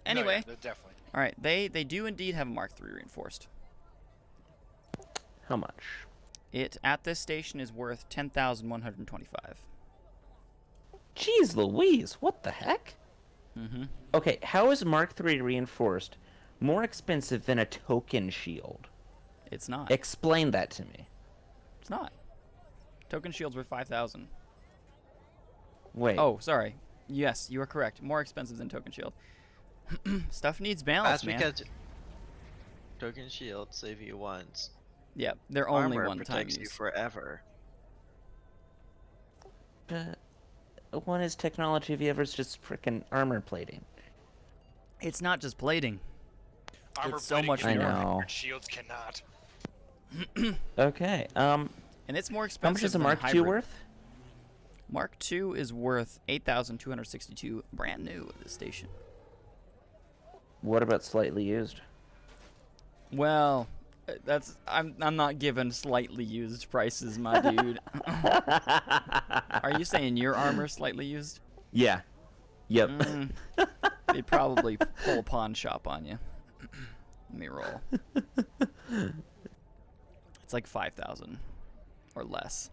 No, Anyway, yeah, definitely. all right, they do indeed have a Mark III reinforced. How much? It at this station is worth 10,125. Jeez Louise, what the heck? Mm-hmm. Okay, how is Mark III reinforced more expensive than a token shield? It's not. Explain that to me. It's not. Token shields were 5,000. Wait. Oh, sorry. Yes, you are correct. More expensive than token shield. Stuff needs balance, That's man. because token shield save you once. Yeah, they're only Armor one time protects you use. forever. But when is technology of ever just frickin' armor plating? It's not just plating. Armor It's so plating much can more. work, I know. but shields cannot. Okay, And it's more how expensive much is a than Mark II hybrid. worth? Mark II is worth 8,262 brand new at this station. What about slightly used? Well, that's I'm not giving slightly used prices, my dude. Are you saying your armor slightly used? Yeah. Yep. They probably pull a pawn shop on you. Let me roll. It's like 5,000 or less.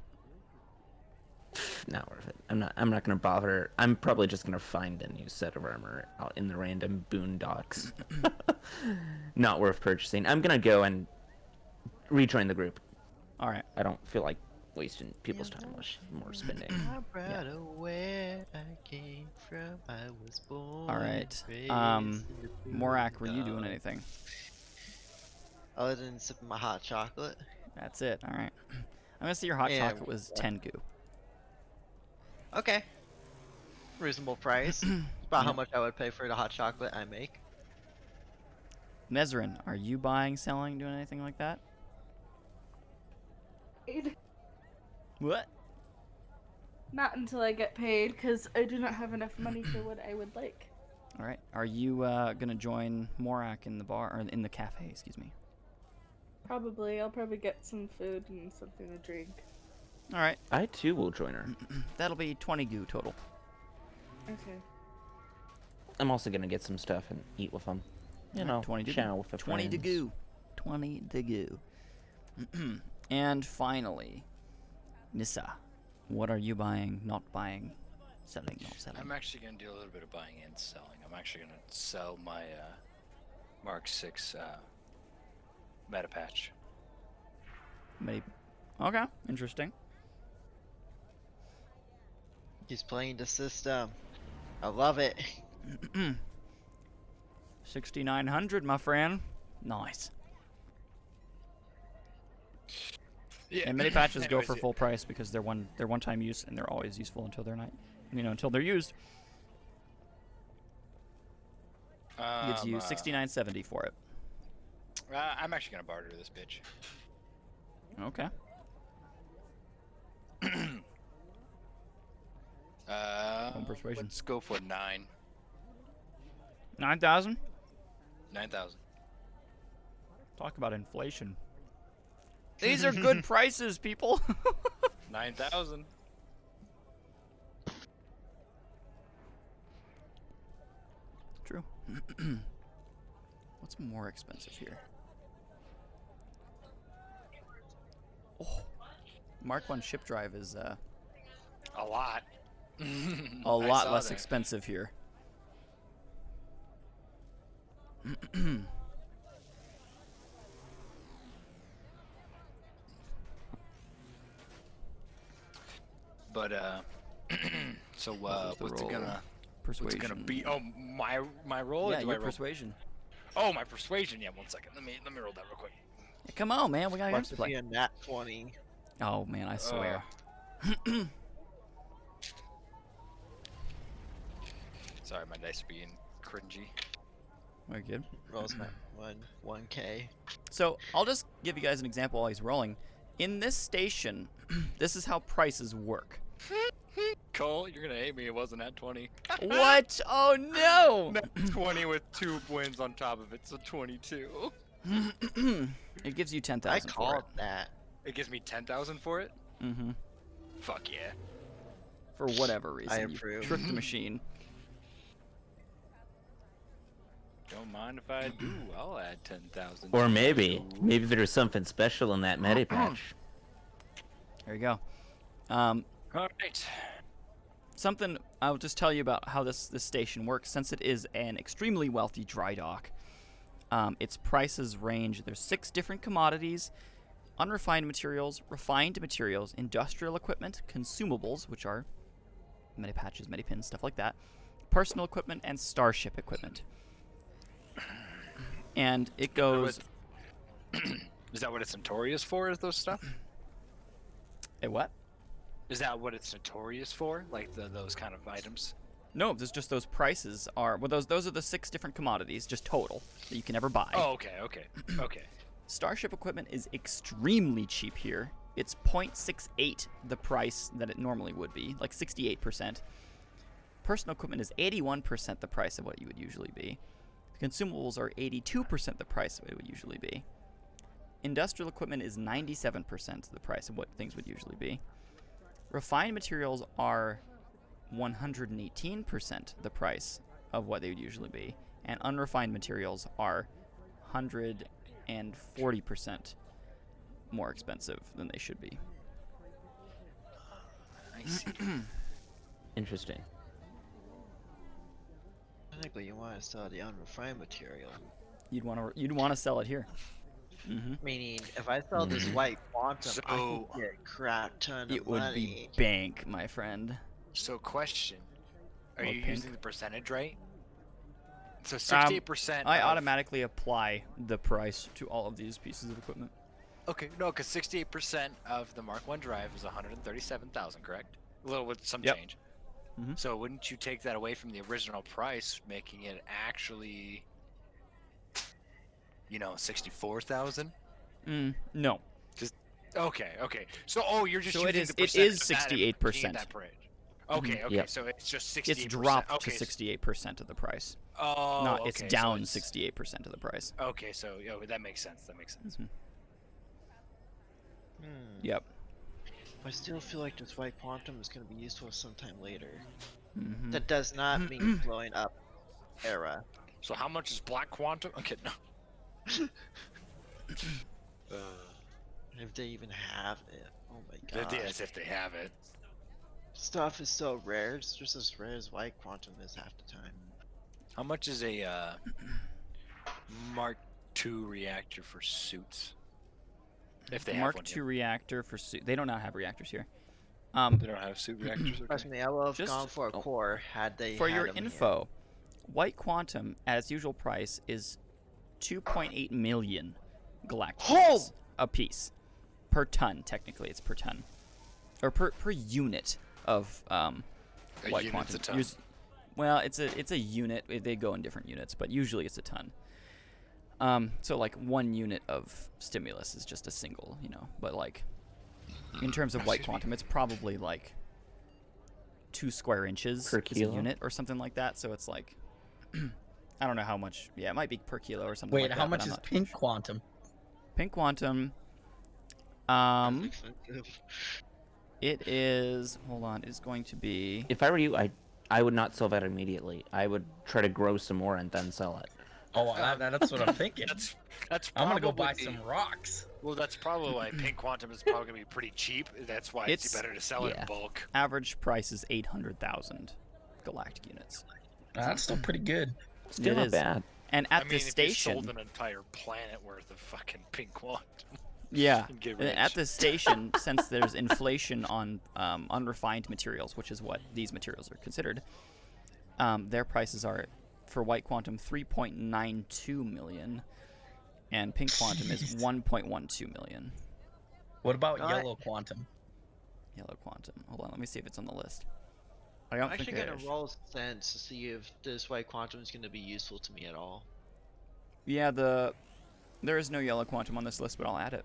Not worth it. I'm not gonna bother. I'm probably just gonna find a new set of armor out in the random boondocks. Not worth purchasing. I'm gonna go and rejoin the group. All right. I don't feel like wasting people's time with more spending. I'm proud of where I came from. I was born. All right. and raised in the Morak, were you doing Boondocks. anything? Other than sipping my hot chocolate. That's it. All right. I'm gonna say your hot And chocolate was 10 goo. Okay. Reasonable price. It's about how Yep. much I would pay for the hot chocolate I make. Nezrin, are you buying, selling, doing anything like that? What? Not until I get paid, because I do not have enough money for what I would like. All right. Are you gonna join Morak in the bar or in the cafe? Excuse me. Probably. I'll probably get some food and something to drink. All right. I too will join her. That'll be 20 goo total. Okay. I'm also gonna get some stuff and eat with them. You know, 20 to channel with the 20 to friends. goo. 20 to goo. And finally, Nissa, what are you buying, not buying, selling, not selling? I'm actually going to do a little bit of buying and selling. I'm actually going to sell my Mark 6 meta patch. Maybe. Okay, interesting. He's playing the system. I love it. 6,900, my friend. Nice. Yeah. And many patches go Anyways, for yeah. full price because they're one-time use and they're always useful until they're not, until they're used. Gives you 69.70 for it. I'm actually going to barter this bitch. Okay. Persuasion. Let's go for 9. 9,000. 9,000. Talk about inflation. These are good prices, people. 9,000. True. What's more expensive here? Oh, Mark 1 ship drive is A lot. a I lot saw less that. expensive here. But so What was the what's it roll? gonna Persuasion. what's it gonna be? Oh, my roll. Yeah, or do your I roll? persuasion. Oh, my persuasion. Yeah, 1 second. Let me roll that real quick. Yeah, come on, man. We got Wants to to be play. a nat 20. Oh man, I swear. Sorry, my dice are being cringy. Very good. Rolls my 1k. So I'll just give you guys an example while he's rolling. In this station, this is how prices work. Cole, you're gonna hate me. It wasn't at 20. What? Oh no! Net 20 with 2 wins on top of it, so 22. It gives you I 10,000 for called that. It gives me 10,000 for it. it. Mm-hmm. Fuck yeah. For whatever reason, you approve. tricked the machine. Don't mind if I do. I'll add 10,000. Or maybe there's something special in that meta patch. There you go. All right. Something I'll just tell you about how this station works. Since it is an extremely wealthy dry dock, its prices range. There's 6 different commodities: unrefined materials, refined materials, industrial equipment, consumables, which are many patches, many pins, stuff like that, personal equipment, and starship equipment. And it goes. Is that what it's notorious for? Is those stuff? A what? Is that what it's notorious for? Like those kind of items? No, there's just those prices are. Well, those are the 6 different commodities, just total that you can ever buy. Oh, okay. Starship equipment is extremely cheap here. It's 0.68 the price that it normally would be, like 68%. Personal equipment is 81% the price of what you would usually be. Consumables are 82% the price of what it would usually be. Industrial equipment is 97% the price of what things would usually be. Refined materials are 118% the price of what they would usually be. And unrefined materials are 140% more expensive than they should be. I see. Interesting. Technically, you want to sell the unrefined material. You'd want to sell it here. Mm-hmm. Meaning, if I sell this white quantum, I So- can get a crap ton It of would money. be bank, my friend. So, question: Are Or you pink. using the percentage right So 68%. I of- automatically apply the price to all of these pieces of equipment. Okay, no, because 68% of the Mark 1 drive is 137,000, correct? A little with some Yep. change. Mhm. So wouldn't you take that away from the original price, making it actually, 64,000? No. Okay. So you're just So it using is- the it percentage is of that and 68%. that price. Okay, Yep. so it's just 68%. It's dropped okay, to 68% of the price. Oh, Not it's okay, so down it's- 68% of the price. Okay, so that makes sense. Mhm. Hmm. Yep. I still feel like this white quantum is going to be useful sometime later. Mhm. That does not mean blowing up era. So how much is Black Quantum? Okay, no. If they even have it. Oh my god. As if they have it. Stuff is so rare. It's just as rare as white quantum is half the time. How much is a Mark II reactor for suits? If they have Mark one II here. reactor for they do not have reactors here. They don't have suit reactors. Trust Okay. me, I would have Just- gone for a core had they For had your them here. info, white quantum at its usual price is 2.8 million galactic units a piece per ton. Technically, it's per ton or per unit of A white unit's quantum. a ton. Well, it's a unit. They go in different units, but usually it's a ton. So like 1 unit of stimulus is just a single, but like in terms of white Excuse me. quantum, it's probably like 2 square inches Per is a kilo? unit or something like that. So it's like I don't know how much. Yeah, it might be per kilo or something Wait, like that. how but much I'm is not too pink sure. quantum? Pink quantum? It is. Hold on. It's going to be. If I were you, I would not sell that immediately. I would try to grow some more and then sell it. Oh, that's what I'm thinking. That's I'm gonna go probably buy some rocks. Well, that's probably why Pink Quantum is probably gonna be pretty cheap. That's why it's It's- better to sell it yeah. in bulk. Average price is 800,000 galactic units. That's still pretty good. Still It not is. bad. And at I mean, the if you station, sold an entire planet worth of fucking Pink Quantum, yeah, you'd get at rich. the station, since there's inflation on unrefined materials, which is what these materials are considered, their prices are for white quantum 3.92 million, and pink quantum is Jeez. 1.12 million. What about No, I- yellow quantum? Yellow quantum. Hold on, let me see if it's on the list. I I'm don't actually think it gonna is. roll sense to see if this white quantum is gonna be useful to me at all. Yeah, there is no yellow quantum on this list, but I'll add it.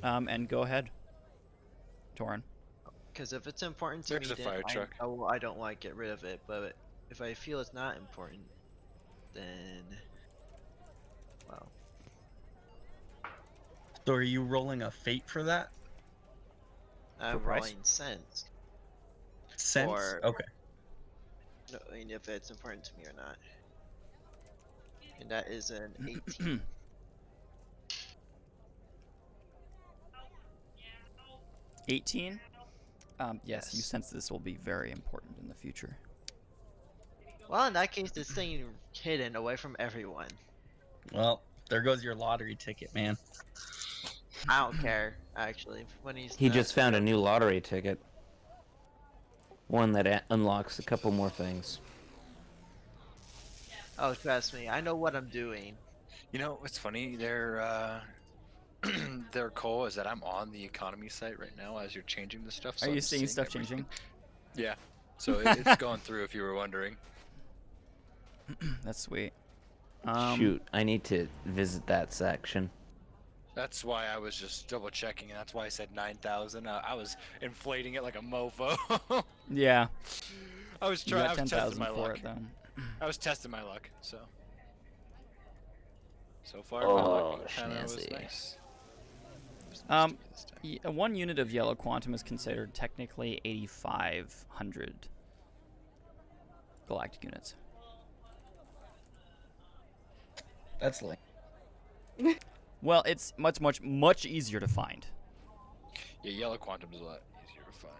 And go ahead, Torin. Because if it's important to There's me, a then fire truck. I don't want to get rid of it. But if I feel it's not important, then well, So are you rolling a fate for that? I'm price? rolling sense. Sense? Or- Okay. Knowing if it's important to me or not. And that is an 18. 18. Yes, you Yes. sense this will be very important in the future. Well, in that case, this thing hidden away from everyone. Well, there goes your lottery ticket, man. I don't care, actually. When He just found a new lottery ticket. One that unlocks a couple more things. Oh, trust me, I know what I'm doing. You know, it's funny. Their call is that I'm on the economy site right now as you're changing the stuff. So Are you I'm seeing stuff everything. changing? Yeah. So it's going through. If you were wondering. That's sweet. Shoot, I need to visit that section. That's why I was just double checking, and that's why I said 9,000. I was inflating it like a mofo. Yeah, I was you trying. got I was testing 10,000 my for luck. it though. I was testing my luck. So far, Oh, my luck kinda was snazzy. nice. It was nice to me this time. 1 unit of yellow quantum is considered technically 8,500 galactic units. That's lame. Well, it's much easier to find. Yeah, yellow quantum is a lot easier to find.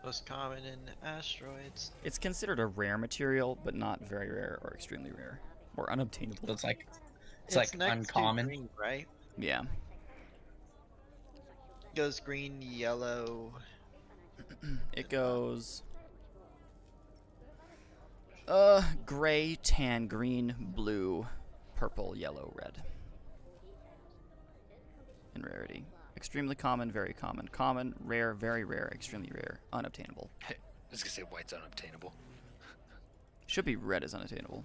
Most common in asteroids. It's considered a rare material, but not very rare or extremely rare or So unobtainable. it's like next to uncommon. green, right? Yeah. Goes green, yellow. It goes Gray, tan, green, blue, purple, yellow, red. In rarity. Extremely common, very common. Common, rare, very rare, extremely rare, unobtainable. I was gonna say white's unobtainable. Should be red is unattainable.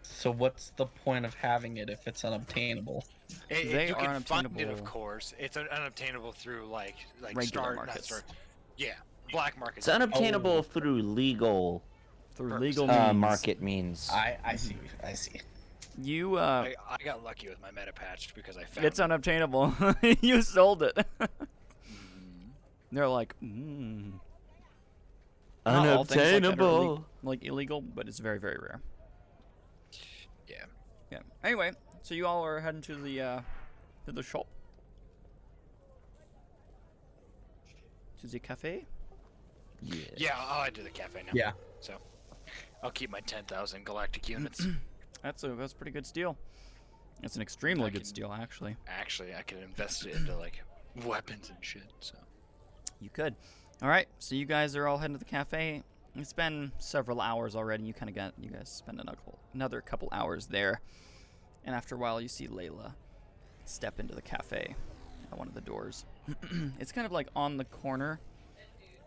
So what's the point of having it if it's unobtainable? They You are can find it, unobtainable. of course. It's unobtainable through like Regular star, markets. Not star, yeah, black markets. It's unobtainable through legal Through legal means. market means. I see. I see. You, I got lucky with my meta patch because I found it's it. unobtainable. You sold it. Mhm. They're like, Not all things like that are Unobtainable. like illegal, but it's very, very rare. Yeah. Yeah. Anyway, so you all are heading to the shop. To the cafe. Yeah, I'll head to the cafe now. Yeah. So, I'll keep my 10,000 galactic units. That's a pretty good steal. It's an extremely I good can- steal, actually. Actually, I could invest it into like weapons and shit. So. You could. All right, so you guys are all heading to the cafe. It's been several hours already. You guys spend another couple hours there, and after a while, you see Layla step into the cafe at one of the doors. It's kind of like on the corner.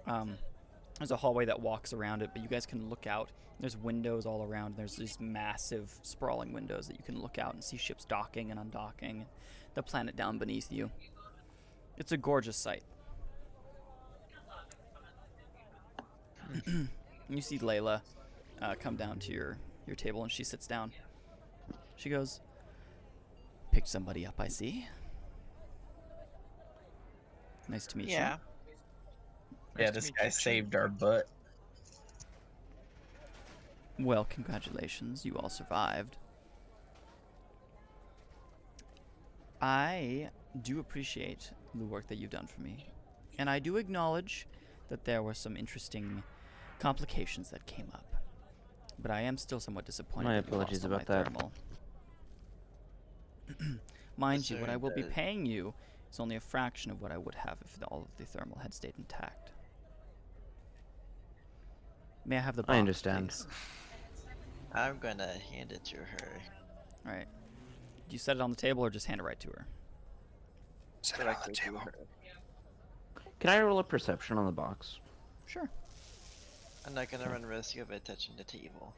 There's a hallway that walks around it, but you guys can look out. There's windows all around. There's these massive, sprawling windows that you can look out and see ships docking and undocking, the planet down beneath you. It's a gorgeous sight. You see Layla come down to your table, and she sits down. She goes, "Picked somebody up, I see. Nice to meet Yeah. Yeah, to this meet guy you, saved our butt. you." Well, congratulations, you all survived. I do appreciate the work that you've done for me, and I do acknowledge that there were some interesting complications that came up. But I am still somewhat disappointed. My that you lost apologies all about my that. thermal. Mind you, what I will be Sorry, paying you is only a fraction of what I would have if all of the thermal had stayed intact. May I have the box, I understand. please? I'm gonna hand it to her. All right. Do you set it on the table or just hand it right to her? Set it on the Directly to table. her. Can I roll a perception on the box? Sure. I'm not gonna run risk of it touching the table.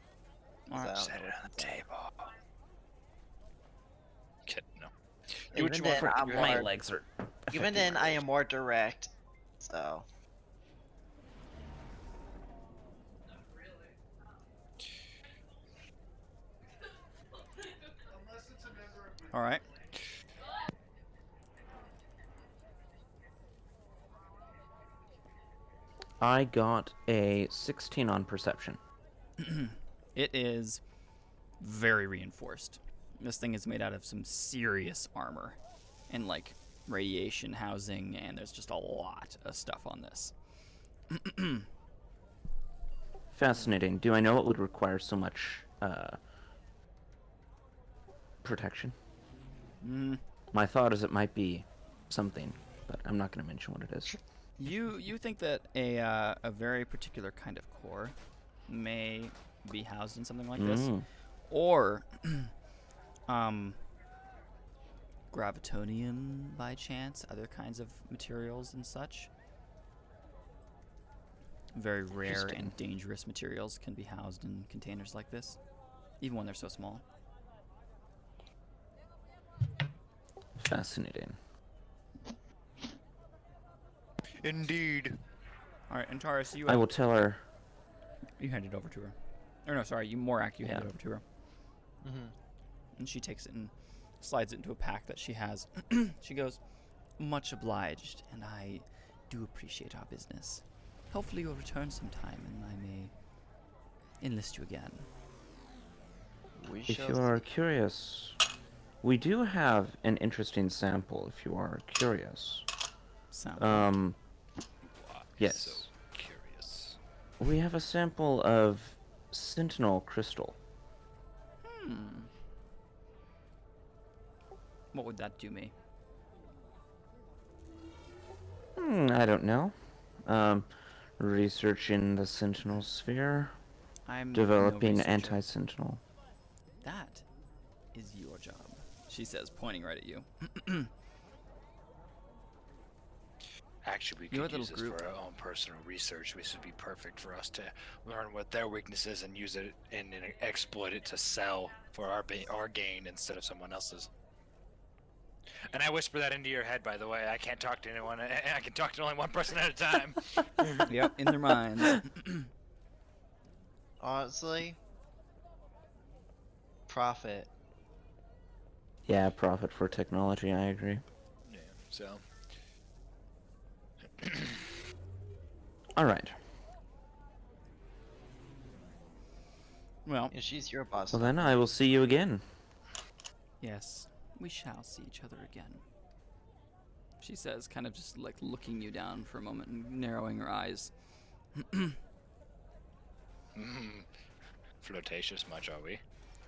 'cause Alright. I don't Set know it what's on the inside. table. Okay, no. Do Even what you then, want. I'm My more, legs are. even then, I am more direct. So All right. I got a 16 on perception. It is very reinforced. This thing is made out of some serious armor and like radiation housing, and there's just a lot of stuff on this. Fascinating. Do I know it would require so much protection? Mm, My thought is it might be something, but I'm not going to mention what it is. you think that a very particular kind of core may be housed in something like this, Mm. or gravitonium by chance, other kinds of materials and such. Very rare Interesting. and dangerous materials can be housed in containers like this, even when they're so small. Fascinating. Indeed. All right, and Taurus, you I will tell her. you hand it over to her. Or no, sorry, you Morak, you hand Yeah. it over to her, mhm. and she takes it and slides it into a pack that she has. She goes, "Much obliged, and I do appreciate our business. Hopefully you'll return sometime, and I may enlist you again." We If shall you are curious, we do have an interesting sample. If you are curious, Sound yes, So curious. we have a sample of Sentinel crystal. What would that do me? I don't know. Researching the Sentinel sphere. I'm no Developing researcher. anti-sentinel. That is your job, she says, pointing right at you. Actually, we Your could use little this group. for our own personal research. This would be perfect for us to learn what their weakness is and use it and exploit it to sell for our gain instead of someone else's. And I whisper that into your head, by the way. I can't talk to anyone. I can talk to only one person at a time. Yep, in their minds. Honestly, profit. Yeah, profit for technology, I agree. Yeah, so. Alright. Well, And she's your boss. Well now. then, I will see you again. yes, we shall see each other again. She says, kind of just like looking you down for a moment and narrowing her eyes. Flirtatious much, are we?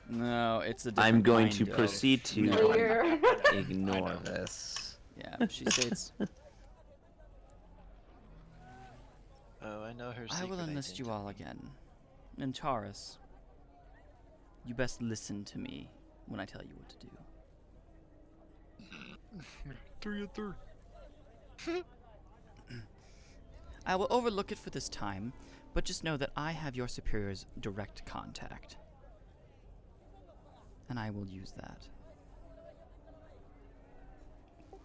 No, it's a different I'm going kind to of proceed to no. Clear. ignore I know. this. Yeah, she states, Oh, I know her I secret will enlist you identity. all again. And Taurus, you best listen to me when I tell you what to do. 3 and 3. I will overlook it for this time, but just know that I have your superior's direct contact. And I will use that.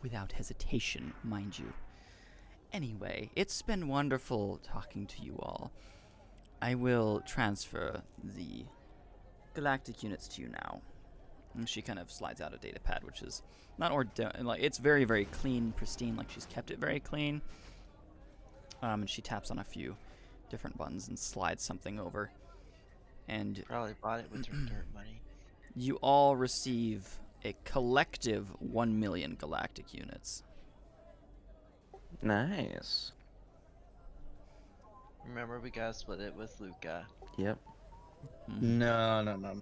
Without hesitation, mind you. Anyway, it's been wonderful talking to you all. I will transfer the galactic units to you now. And she kind of slides out a data pad, which is not like it's very, very clean, pristine. Like she's kept it very clean. And she taps on a few different buttons and slides something over. And Probably bought it with her dirt money. you all receive a collective 1 million galactic units. Nice. Remember, we gotta split it with Luca. Yep. No.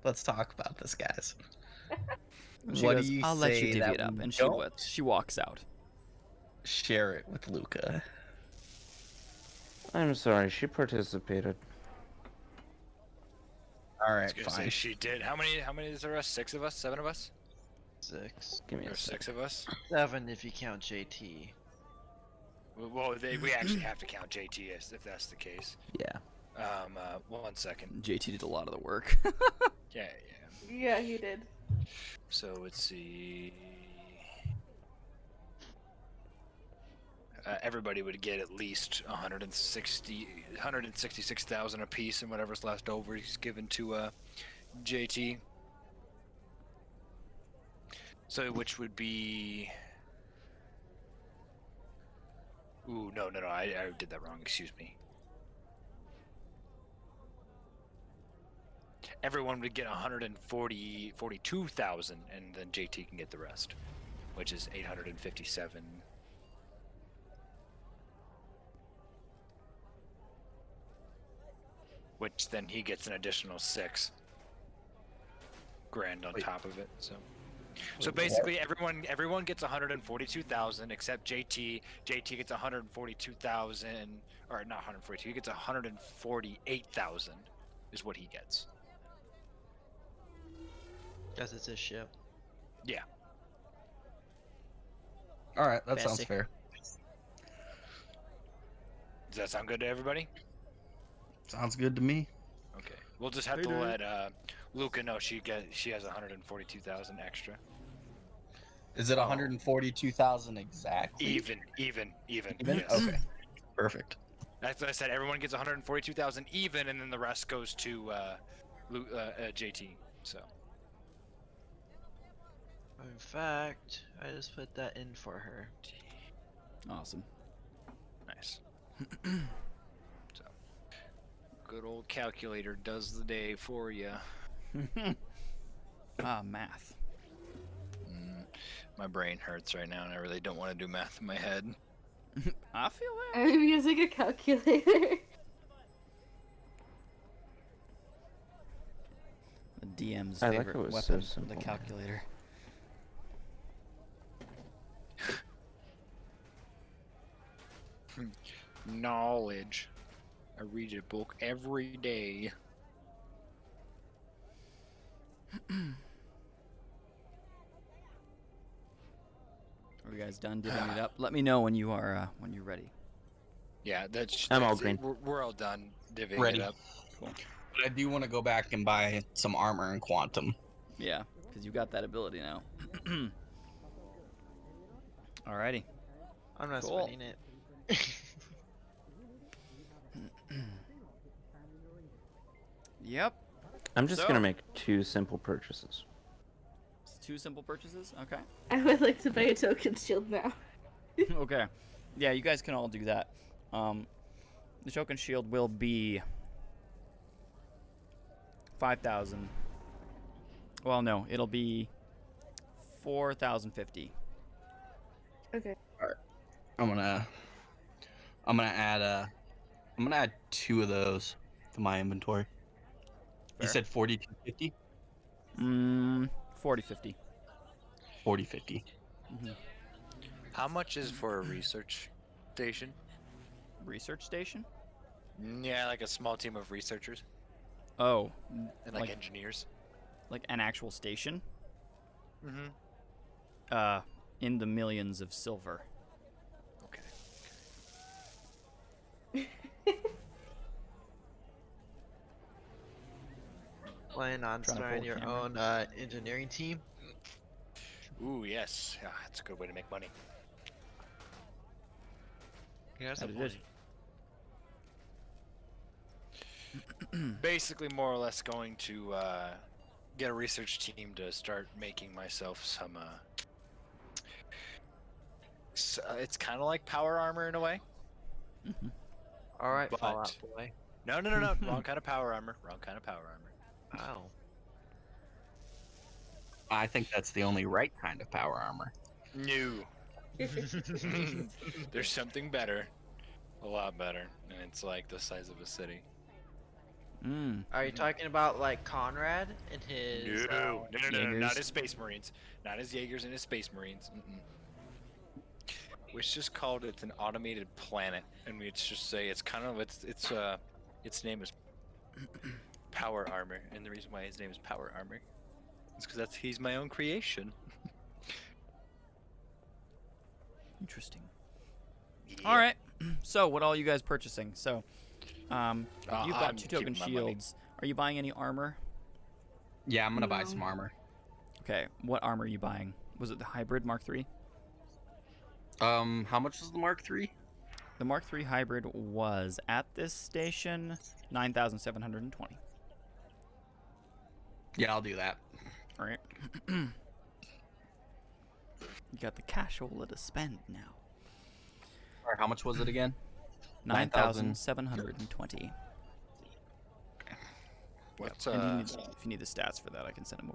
Let's talk about this, guys. She What goes, do you I'll let you say divvy that it up, we and don't she walks out. share it with Luca? I'm sorry, she participated. All I right, was gonna say fine. she did. How many is there? 6 of us? 7 of us? 6. Give me a Or sec. 6 of us? 7 if you count JT. Well, we actually have to count JT if that's the case. Yeah. 1 second. JT did a lot of the work. Yeah. Yeah, he did. So let's see. Everybody would get at least 166,000 apiece, and whatever's left over is given to JT. So which would be. Ooh, no, I did that wrong. Excuse me. Everyone would get 42,000, and then JT can get the rest, which is 857. Which then he gets an additional 6 grand on Wait. top of it. So basically, everyone gets 142,000 except JT. JT gets 142,000, or not 142. He gets 148,000, is what he gets. Guess it's his ship. Yeah. All right, that sounds Bessie. fair. Does that sound good to everybody? Sounds good to me. Okay. We'll just have to let Luca know she has 142,000 extra. Is it 142,000 exactly? Even. Even? Yes. Okay. Perfect. That's what I said. Everyone gets 142,000 even, and then the rest goes to JT. So. In fact, I just put that in for her. Awesome. Nice. So. Good old calculator does the day for you. Math. My brain hurts right now, and I really don't want to do math in my head. I feel that. I'm using a calculator. The DM's I like favorite it was weapon, so simple. the calculator. Knowledge. I read a book every day. Are you guys done divvying it up? Let me know when you are when you're ready. Yeah, I'm all that's it. green. We're all done divvying Ready. it up. Cool. But I do want to go back and buy some armor and quantum. Yeah, because you got that ability now. Alrighty. I'm not Cool. spending it. Yep. I'm just So- gonna make 2 simple purchases. It's 2 simple purchases. Okay. I would like to buy a token shield now. Okay. Yeah, you guys can all do that. The token shield will be 5,000. Well, no, it'll be 4,050. Okay. I'm gonna add 2 of those to my inventory. You Fair. said 4250? 4050. 4050. How much is for a research station? Research station? Yeah, like a small team of researchers Oh, and like Like- engineers. like an actual station? Mm-hmm. In the millions of silver. Okay. Planning on Trying to starting pull a your camera. own engineering team. Ooh, yes. Yeah, that's a good way to make money. Yeah, that's That a it is. point. Basically, more or less going to get a research team to start making myself some. It's kind of like power armor in a way. All right, But- Fallout Boy. No. Wrong kind of power armor. Wrong kind of power armor. Wow. I think that's the only right kind of power armor. No. There's something better. A lot better. And it's like the size of a city. Are you talking about like Conrad and his? No. Not Jaegers. his Space Marines. Not his Jaegers and his Space Marines. It's just called it's an automated planet, and we just say it's kind of its name is Power Armor, and the reason why his name is Power Armor is because he's my own creation. Interesting. Yeah. All right. So, what all you guys purchasing? So, you've I'm got 2 token keeping my money. shields. Are you buying any armor? Yeah, I'm gonna buy No. some armor. Okay. What armor are you buying? Was it the hybrid Mark III? How much was the Mark III? The Mark III hybrid was at this station 9,720. Yeah, I'll do that. All right. You got the cash to spend now. Or how much was it again? 9,720. What's And if you need the stats for that, I can send them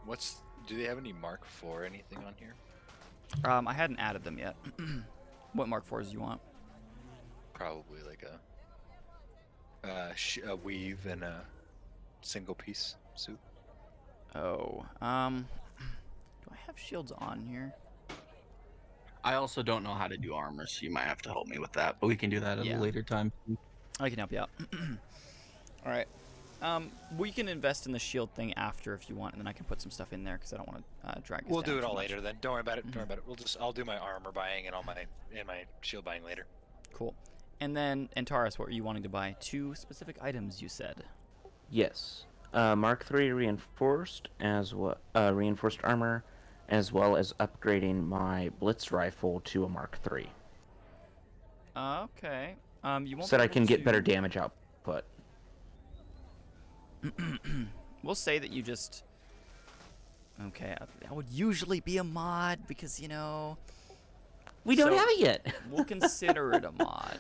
over. do they have any Mark IV anything on here? I hadn't added them yet. What Mark IVs do you want? Probably like a weave and a single piece suit. Oh, do I have shields on here? I also don't know how to do armor, so you might have to help me with that. But we can do that at Yeah. a later time. I can help you out. All right. We can invest in the shield thing after if you want, and then I can put some stuff in there because I don't want to drag this We'll down do it too all much. later then. Don't worry about it. Don't worry about it. I'll do my armor buying and my shield buying later. Cool. And then, Antares, what were you wanting to buy? 2 specific items, you said. Yes. Mark III reinforced reinforced armor, as well as upgrading my Blitz rifle to a Mark III, Okay. You won't so that be I can able get better to- damage output. We'll say that you just. Okay, that would usually be a mod because We don't So- have it yet. we'll consider it a mod,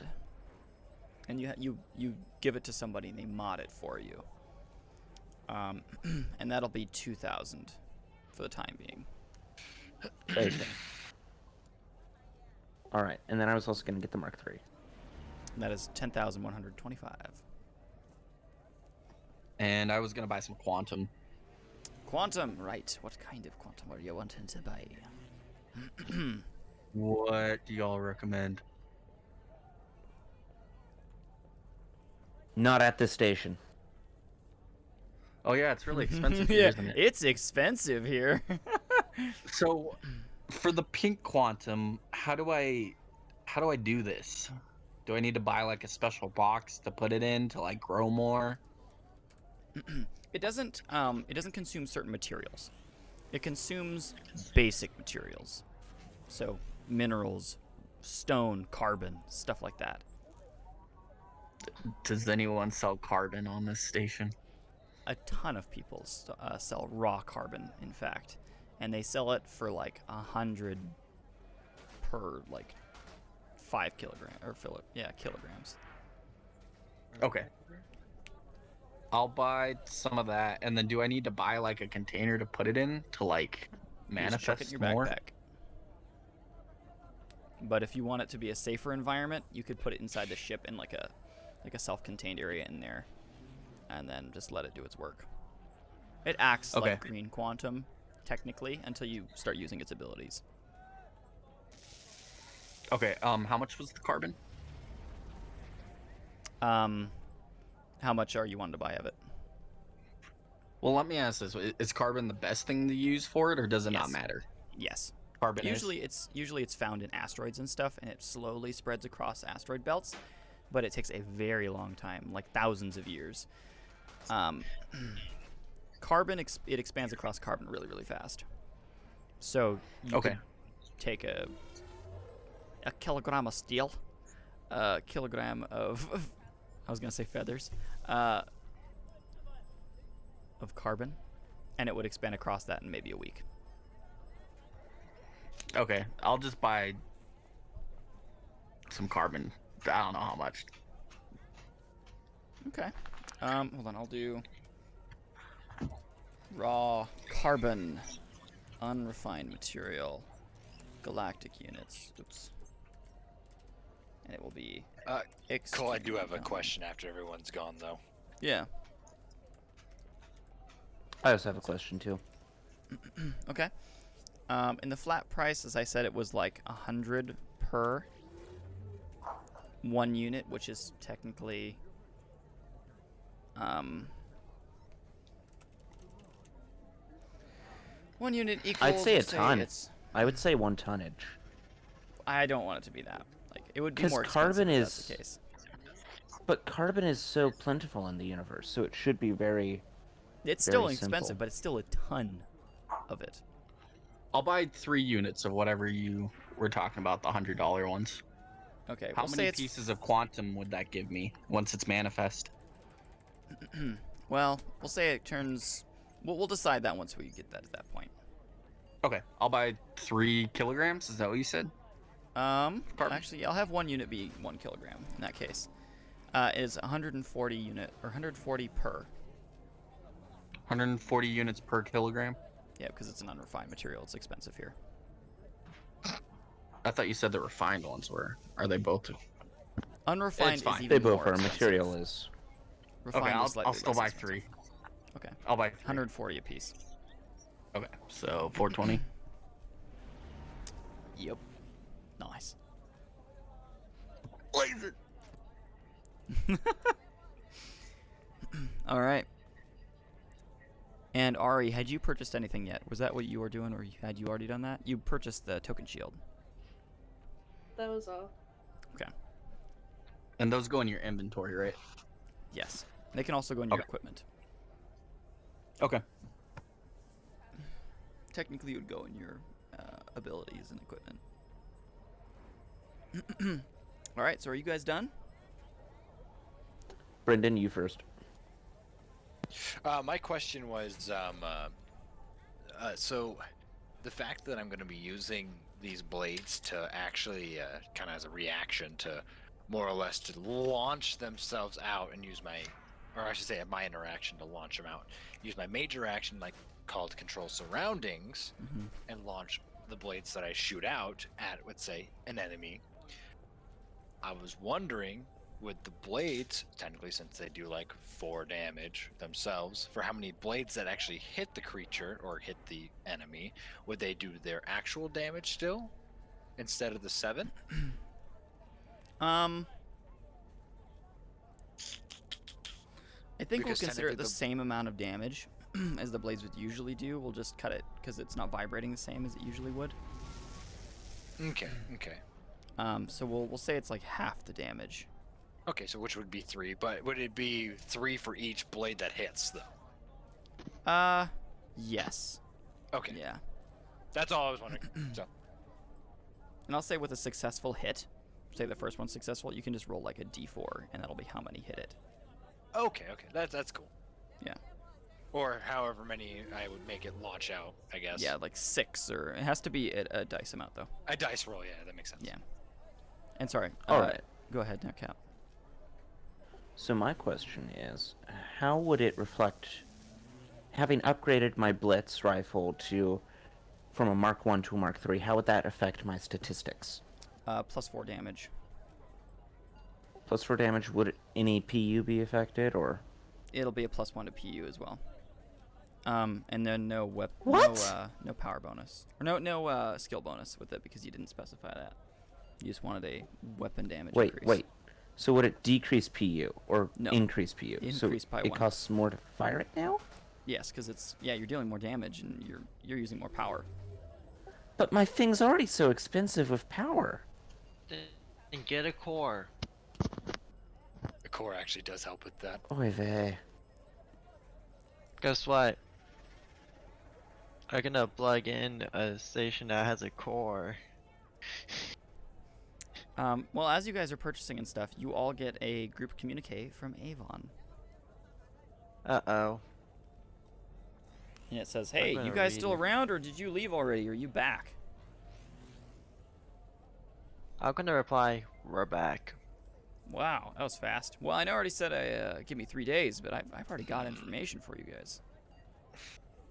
and you give it to somebody and they mod it for you. And that'll be 2,000 for the time being. Okay. All right, and then I was also going to get the Mark III. And that is 10,125. And I was gonna buy some quantum. Quantum, right? What kind of quantum are you wanting to buy? What do y'all recommend? Not at this station. Oh yeah, it's really expensive here, Yeah, isn't it? it's expensive here. So, for the pink quantum, how do I do this? Do I need to buy like a special box to put it in to like grow more? It doesn't consume certain materials. It consumes basic materials. So minerals, stone, carbon, stuff like that. Does anyone sell carbon on this station? A ton of people sell raw carbon, in fact, and they sell it for like 100 per like 5 kilograms. Okay. I'll buy some of that, and then do I need to buy like a container to put it in to like You just chuck it manifest in your more? backpack. But if you want it to be a safer environment, you could put it inside the ship in like a self-contained area in there, and then just let it do its work. It acts like green quantum, technically, until you start using its abilities. Okay. How much was the carbon? How much are you wanting to buy of it? Well, let me ask this: is carbon the best thing to use for it, or does it not Yes. matter? Yes. Carbon Usually it's found in asteroids and stuff, and it slowly spreads across asteroid belts, but it takes a very long time, like thousands of years. Carbon it expands across carbon really, really fast. So you could take a kilogram of steel, a kilogram of I was gonna say feathers, of carbon, and it would expand across that in maybe a week. Okay, I'll just buy some carbon. I don't know how much. Okay. Hold on, I'll do raw carbon, unrefined material, galactic units. Oops. And it will be Cole, I do have a extremely question after everyone's gone, though. Yeah. I also have a question too. Okay. In the flat price, as I said, it was like 100 per 1 unit, which is technically 1 unit equals. I'd say a let's ton. It's, I would say 1 tonnage. I don't want it to be that. Like it would be 'Cause more expensive carbon if that's is- the case. But carbon is so plentiful in the universe, so it should be very. It's still very expensive, simple. but it's still a ton of it. I'll buy 3 units of whatever you were talking about, the $100 ones. Okay. How we'll say many it's, pieces of quantum would that give me once it's manifest? Well, we'll say it turns. We'll decide that once we get that at that point. Okay, I'll buy 3 kilograms. Is that what you said? Carbon. Actually, I'll have 1 unit be 1 kilogram in that case. Is 140 unit or 140 per. 140 units per kilogram. Yeah, because it's an unrefined material. It's expensive here. I thought you said the refined ones were. Are they both? Unrefined It's is fine. even They both more are. expensive. Material is. Refined Okay, is I'll slightly still less buy expensive. 3. Okay. I'll buy 3. 140 apiece. Okay, so 420. Yep. Nice. Blaze it. All right. And Ari, had you purchased anything yet? Was that what you were doing, or had you already done that? You purchased the token shield. That was all. And those go in your inventory, right? Yes. They can also go in your Okay. equipment. Okay. Technically, it would go in your abilities and equipment. All right. So, are you guys done? Brendan, you first. My question was, so the fact that I'm going to be using these blades to actually kind of as a reaction to more or less to launch themselves out and use my, or I should say my interaction to launch them out, use my major action like called control surroundings Mm-hmm. and launch the blades that I shoot out at, let's say, an enemy. I was wondering, with the blades, technically since they do like 4 damage themselves, for how many blades that actually hit the creature or hit the enemy, would they do their actual damage still instead of the 7? I think we'll Because consider it technically the same amount of damage as the blades would usually do. We'll just cut it because it's not vibrating the same as it usually would. Okay. Okay. So we'll say it's like half the damage. Okay. So which would be 3? But would it be 3 for each blade that hits, though? Yes. Okay. Yeah. That's all I was wondering. So. And I'll say with a successful hit, say the first one's successful, you can just roll like a d4, and that'll be how many hit it. Okay. Okay. That's cool. Yeah. Or however many I would make it launch out, I guess. Yeah, like 6, or it has to be a dice amount though. A dice roll. Yeah, that makes sense. Yeah. And sorry. All right. Go ahead now, Cap. So my question is, how would it reflect having upgraded my Blitz rifle from a Mark 1 to a Mark 3? How would that affect my statistics? +4 damage. +4 damage. Would any PU be affected, or? It'll be a +1 to PU as well. And then no What? no power bonus, or no skill bonus with it because you didn't specify that. You just wanted a weapon damage increase. Wait. So would it decrease PU or No. increase PU? Increase so by it 1. costs more to fire it now? Yes, because you're dealing more damage and you're using more power. But my thing's already so expensive with power. Then get a core. The core actually does help with that. Oy vey. Guess what? I'm gonna plug in a station that has a core. Well, as you guys are purchasing and stuff, you all get a group communique from Avon. Uh-oh. And it says, hey, gonna you guys read still it. around, or did you leave already? Or are you back? I'm gonna reply, we're back. Wow, that was fast. Well, I already said give me 3 days, but I've already got information for you guys.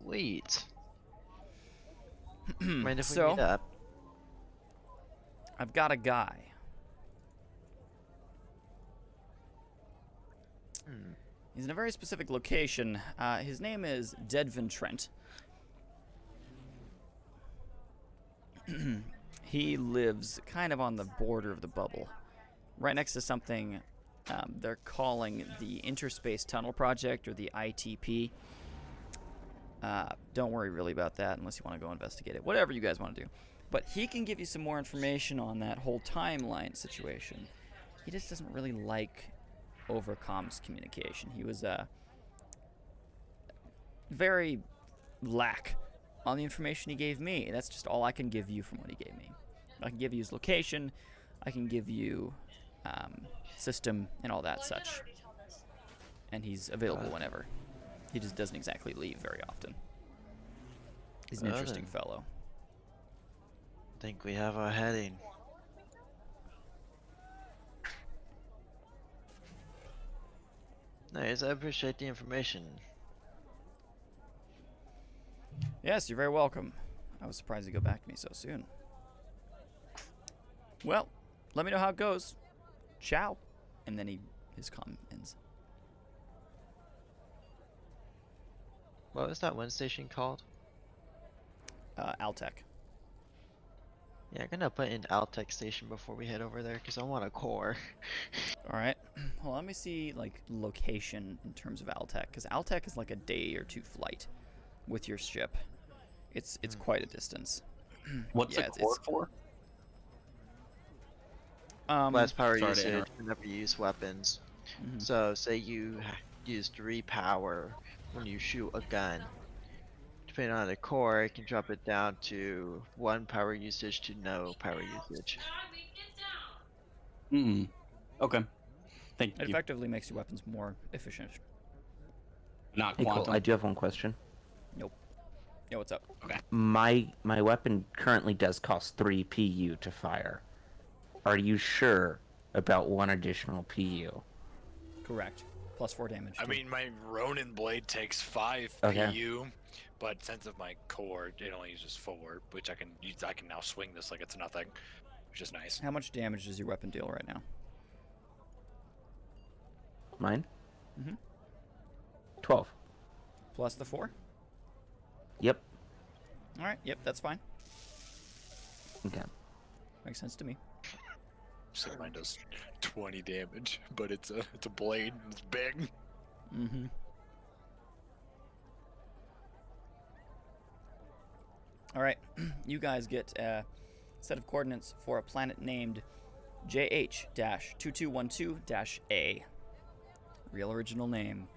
Sweet. Mind if we So, meet up? I've got a guy. He's in a very specific location. His name is Dedvin Trent. He lives kind of on the border of the bubble, right next to something they're calling the Interspace Tunnel Project, or the ITP. Don't worry really about that unless you want to go investigate it. Whatever you guys want to do. But he can give you some more information on that whole timeline situation. He just doesn't really like overcom's communication. He was very lack on the information he gave me. That's just all I can give you from what he gave me. I can give you his location. I can give you system and all that such. And he's available whenever. He just doesn't exactly leave very often. He's an interesting fellow. I think we have our heading. Nice, I appreciate the information. Yes, you're very welcome. I was surprised you go back to me so soon. Well, let me know how it goes. Ciao. And then his comm ends. What was that one station called? Altec. Yeah, I'm gonna put in Altec station before we head over there because I want a core. All right. Well, let me see like location in terms of Altec, because Altec is like a day or 2 flight with your ship. It's quite a distance. What's Yeah, the core for? Less power sorry to usage interrupt. whenever you use weapons. Mhm. So, say you use 3 power when you shoot a gun. Depending on the core, it can drop it down to 1 power usage to no power usage. Hmm. Okay. Thank It you. effectively makes your weapons more efficient. Not Hey, Cole, quantum. I do have one question. Yeah, what's up? My weapon currently does cost 3 PU to fire. Are you sure about 1 additional PU? Correct. +4 damage. I too. mean, my Ronin blade takes 5 Okay. PU, but since of my core, it only uses 4, which I can use. I can now swing this like it's nothing, which is nice. How much damage does your weapon deal right now? Mine? Mhm. 12. Plus the 4? Yep. All right. Yep, that's fine. Okay. Makes sense to me. So mine does 20 damage, but it's a blade. It's big. Mm-hmm. All right, you guys get a set of coordinates for a planet named JH-2212-A. Real original name.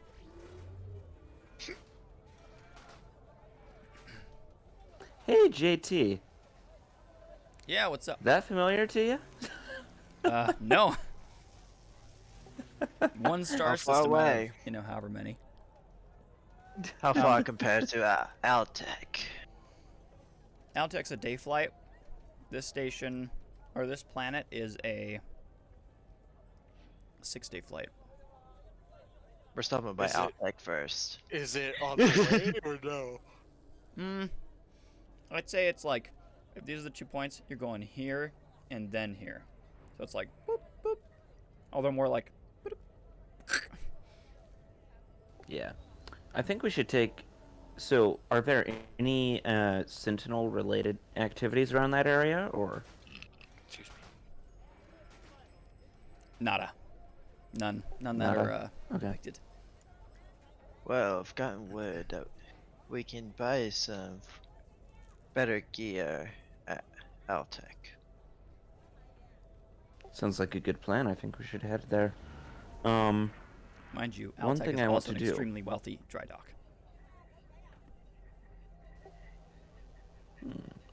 Hey, JT. Yeah, what's up? That familiar to you? No. One star How far system out of, away? however many. How far compared to Altec? Altec's a day flight. This station, or this planet, is a 6-day flight. We're stopping by Is it- Altec first. Is it on the way or no? I'd say it's like, if these are the 2 points, you're going here and then here. So it's like, boop, boop. Although more like, boop. Yeah. I think we should take... So, are there any Sentinel-related activities around that area, or...? Excuse me. Nada. None that Nada? are Okay. affected. Well, I've gotten word that we can buy some better gear at Altec. Sounds like a good plan. I think we should head there. Mind you, One Altec thing is I want also to an do- extremely wealthy dry dock.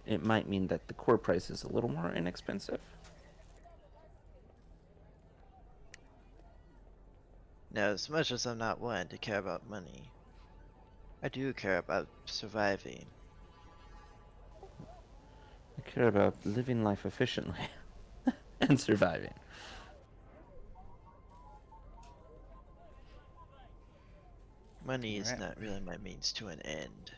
It might mean that the core price is a little more inexpensive. Now, as much as I'm not one to care about money, I do care about surviving. I care about living life efficiently and surviving. Money is Alright. not really my means to an end.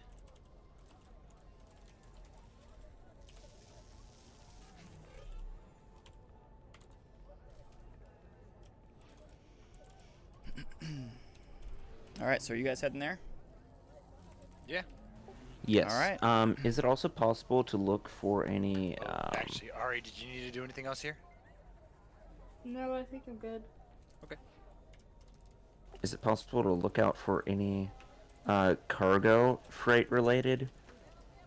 All right, so are you guys heading there? Yeah. Yes. Alright. Is it also possible to look for any... Actually, Ari, did you need to do anything else here? No, I think I'm good. Is it possible to look out for any cargo freight related?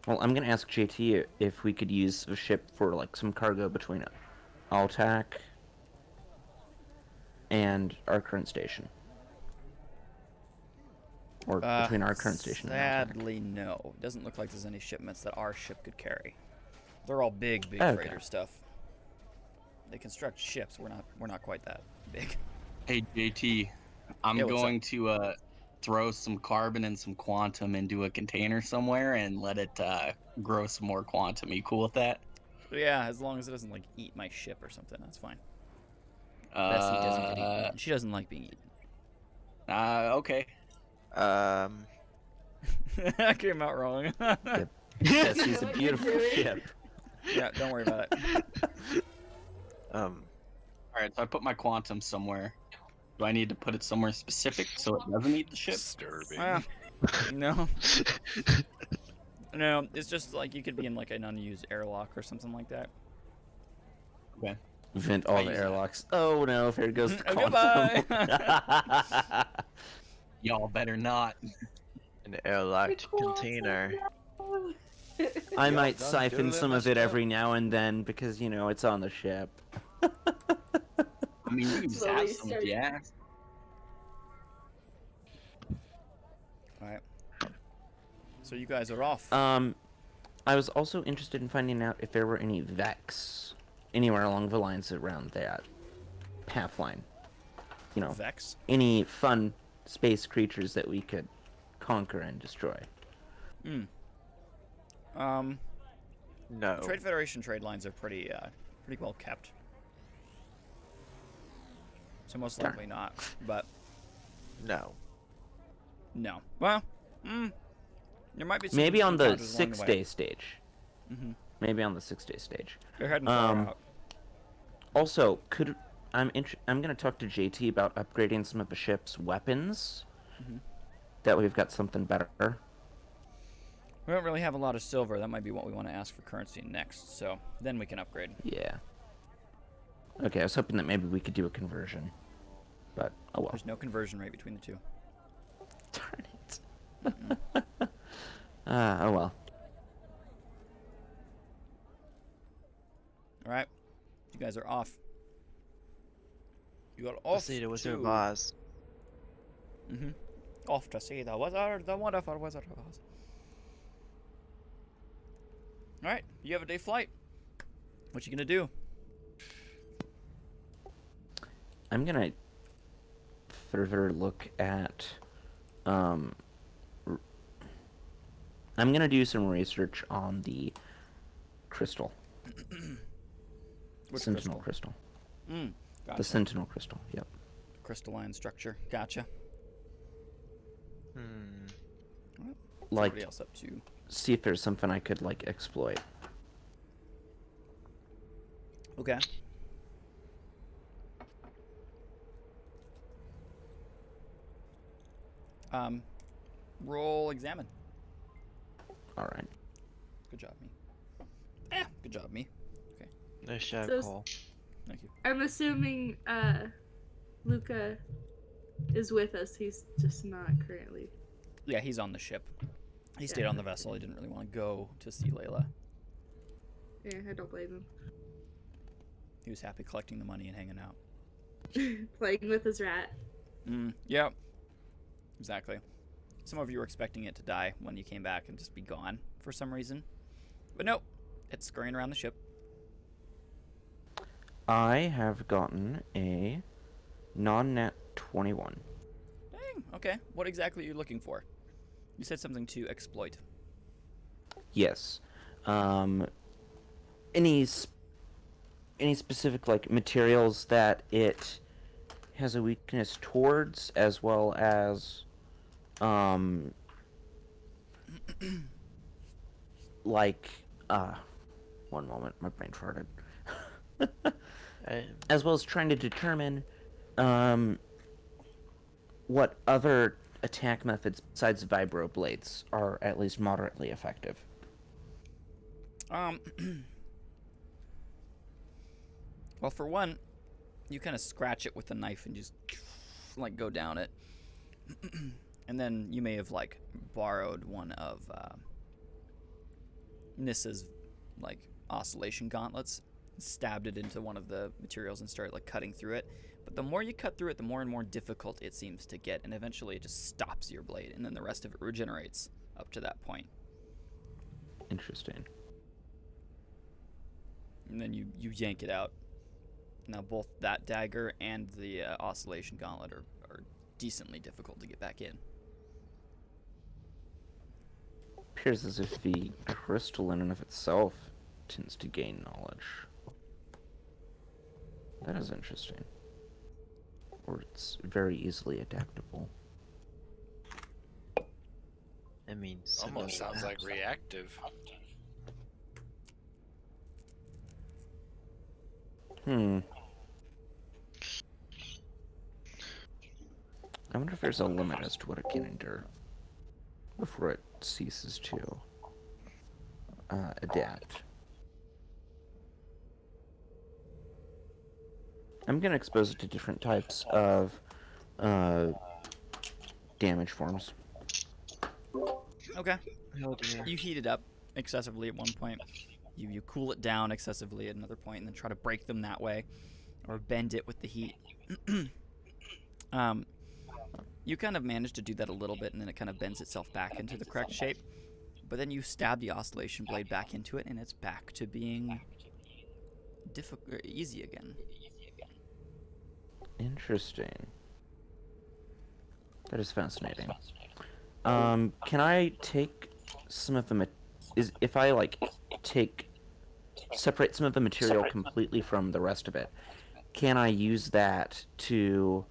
Well, I'm gonna ask JT if we could use a ship for like some cargo between Altac and our current station. Or between our current station and Altac. Sadly, no. It doesn't look like there's any shipments that our ship could carry. They're all big Okay. freighter stuff. They construct ships. We're not quite that big. Hey JT, I'm Yeah, what's going to throw some carbon and some quantum into a container somewhere and let it grow some more quantum. You cool with that? Yeah, as long as it doesn't like eat my ship or something, that's fine. Bessie doesn't get eaten. She doesn't like being eaten. Okay. I came out wrong. Yes, he's a What you're beautiful doing. ship. Yeah, don't worry about it. All right, so I put my quantum somewhere. Do I need to put it somewhere specific so it doesn't eat the ship? Disturbing. Well, no. No, it's just like you could be in like an unused airlock or something like that. Okay. Vent all I the use that. airlocks. Oh no, here goes the Goodbye. quantum. Y'all better not. An airlocked container. I Yeah, might done siphon doing some that of it myself. every now and then because, you know, it's on the ship. I mean, you can just have Slowly some start- gas. Alright. So you guys are off. I was also interested in finding out if there were any Vex anywhere along the lines around that path line. You know, Vex? any fun space creatures that we could conquer and destroy. No. Trade Federation trade lines are pretty well kept. So most Darn. likely not, but No. no. Well, there might be some Maybe on the encounters along the way. 6-day stage. Mhm. Maybe on the 6-day stage. They're heading far out. Also, I'm gonna talk to JT about upgrading some of the ship's weapons. That way we've got something better. We don't really have a lot of silver. That might be what we want to ask for currency next. So then we can upgrade. Yeah. Okay, I was hoping that maybe we could do a conversion. But, oh well. There's no conversion rate between the two. Oh well. All right, you guys are off. You are off See the Wizard to... of Oz. Off to see the wizard, the wonderful Wizard of Oz. All right, you have a day flight. What you gonna do? I'm gonna further look at. I'm gonna do some research on the crystal. Which Sentinel crystal. Gotcha. The Sentinel crystal. Yep. Crystalline structure. Gotcha. Like, Everybody else up to... see if there's something I could like exploit. Okay. Roll examine. All right. Good job, me. Good job, me. Nice job, So- Cole. Thank you. I'm assuming Luca is with us. He's just not currently. Yeah, he's on the ship. He stayed on the vessel. He didn't really want to go to see Layla. Yeah, I don't blame He was happy collecting the money and hanging out. him. Playing with his rat. Yep. Exactly. Some of you were expecting it to die when you came back and just be gone for some reason. But nope. It's scurrying around the ship. I have gotten a non-net 21. Dang. Okay. What exactly are you looking for? You said something to exploit. Yes. Any specific like materials that it has a weakness towards, as well as like one moment, my brain farted. As well as trying to determine what other attack methods besides vibroblades are at least moderately effective. Well, for one, you kind of scratch it with a knife and just like go down it. And then you may have like borrowed one of Nissa's like oscillation gauntlets, stabbed it into one of the materials and started like cutting through it. But the more you cut through it, the more and more difficult it seems to get, and eventually it just stops your blade, and then the rest of it regenerates up to that point. Interesting. And then you yank it out. Now both that dagger and the oscillation gauntlet are decently difficult to get back in. Appears as if the crystal in and of itself tends to gain knowledge. That is interesting. Or it's very easily adaptable. I mean, Almost sounds like reactive. I wonder if there's a limit as to what it can endure before it ceases to adapt. I'm gonna expose it to different types of damage forms. Okay. Oh dear. You heat it up excessively at one point. You cool it down excessively at another point, and then try to break them that way, or bend it with the heat. You kind of manage to do that a little bit, and then it kind of bends itself back into the correct shape. But then you stab the oscillation blade back into it, and it's back to being easy again. Interesting. That is fascinating. Can I take some of the if I like separate some of the material completely from the rest of it, can I use that to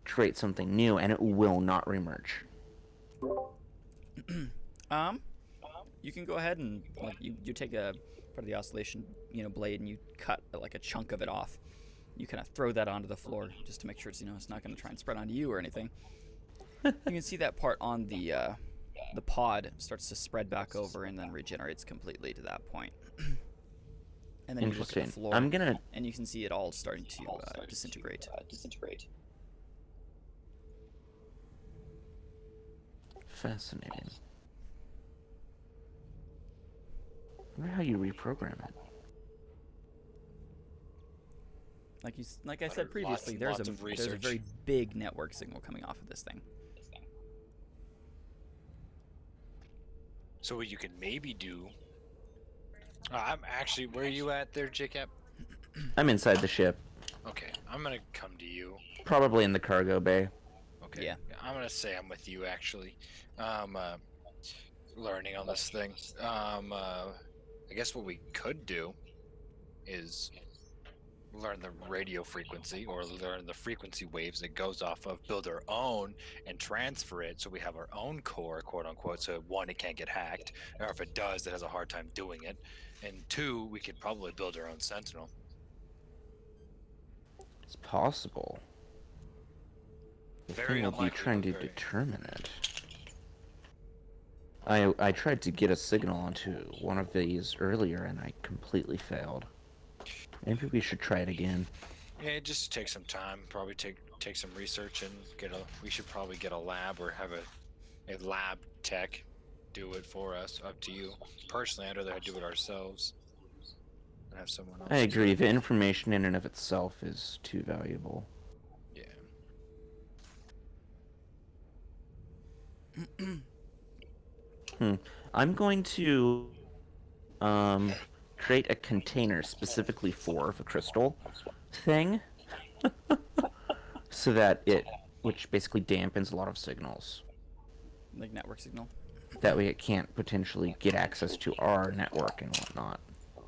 create something new and it will not remerge? You can go ahead and like you take a part of the oscillation blade and you cut like a chunk of it off. You kind of throw that onto the floor just to make sure it's it's not going to try and spread onto you or anything. You can see that part on the pod starts to spread back over and then regenerates completely to that point. And then you look at the floor, and you can see it all starting to disintegrate. Fascinating. I wonder how you reprogram it. Like I said previously, there's a very big network signal coming off of this thing. So what you can maybe do... I'm actually... Where are you at there, Jacob? I'm inside the ship. Okay, I'm gonna come to you. Probably in the cargo bay. Okay. Yeah. I'm gonna say I'm with you, actually. Learning on this thing. I guess what we could do is learn the radio frequency, or learn the frequency waves it goes off of, build our own, and transfer it so we have our own core, quote unquote, so one, it can't get hacked, or if it does, it has a hard time doing it, and two, we could probably build our own sentinel. It's possible. The Very thing will be unlikely, trying but to very- determine it. I tried to get a signal onto one of these earlier and I completely failed. Maybe we should try it again. Yeah, it just takes some time, probably take some research, and we should probably get a lab, or have a lab tech do it for us. Up to you. Personally, I'd rather do it ourselves and have someone else. I agree, the information in and of itself is too valuable. Yeah. I'm going to create a container specifically for the crystal thing so that which basically dampens a lot of signals. Like network signal. That way it can't potentially get access to our network and whatnot.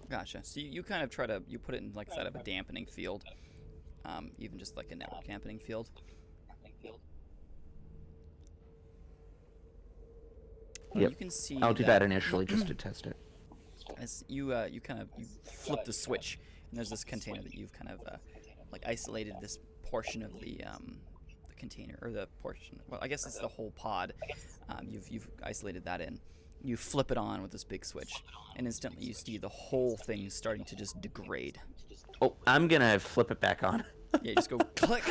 Gotcha. So you kind of you put it in like side of a dampening field, even just like a network dampening field. Yep. You can see. I'll do that initially just to test it. As you flip the switch, and there's this container that you've kind of like isolated this portion of the container, or the portion. Well, I guess it's the whole pod. You've isolated that in. You flip it on with this big switch, and instantly you see the whole thing starting to just degrade. Oh, I'm gonna flip it back on. Yeah, you just go click,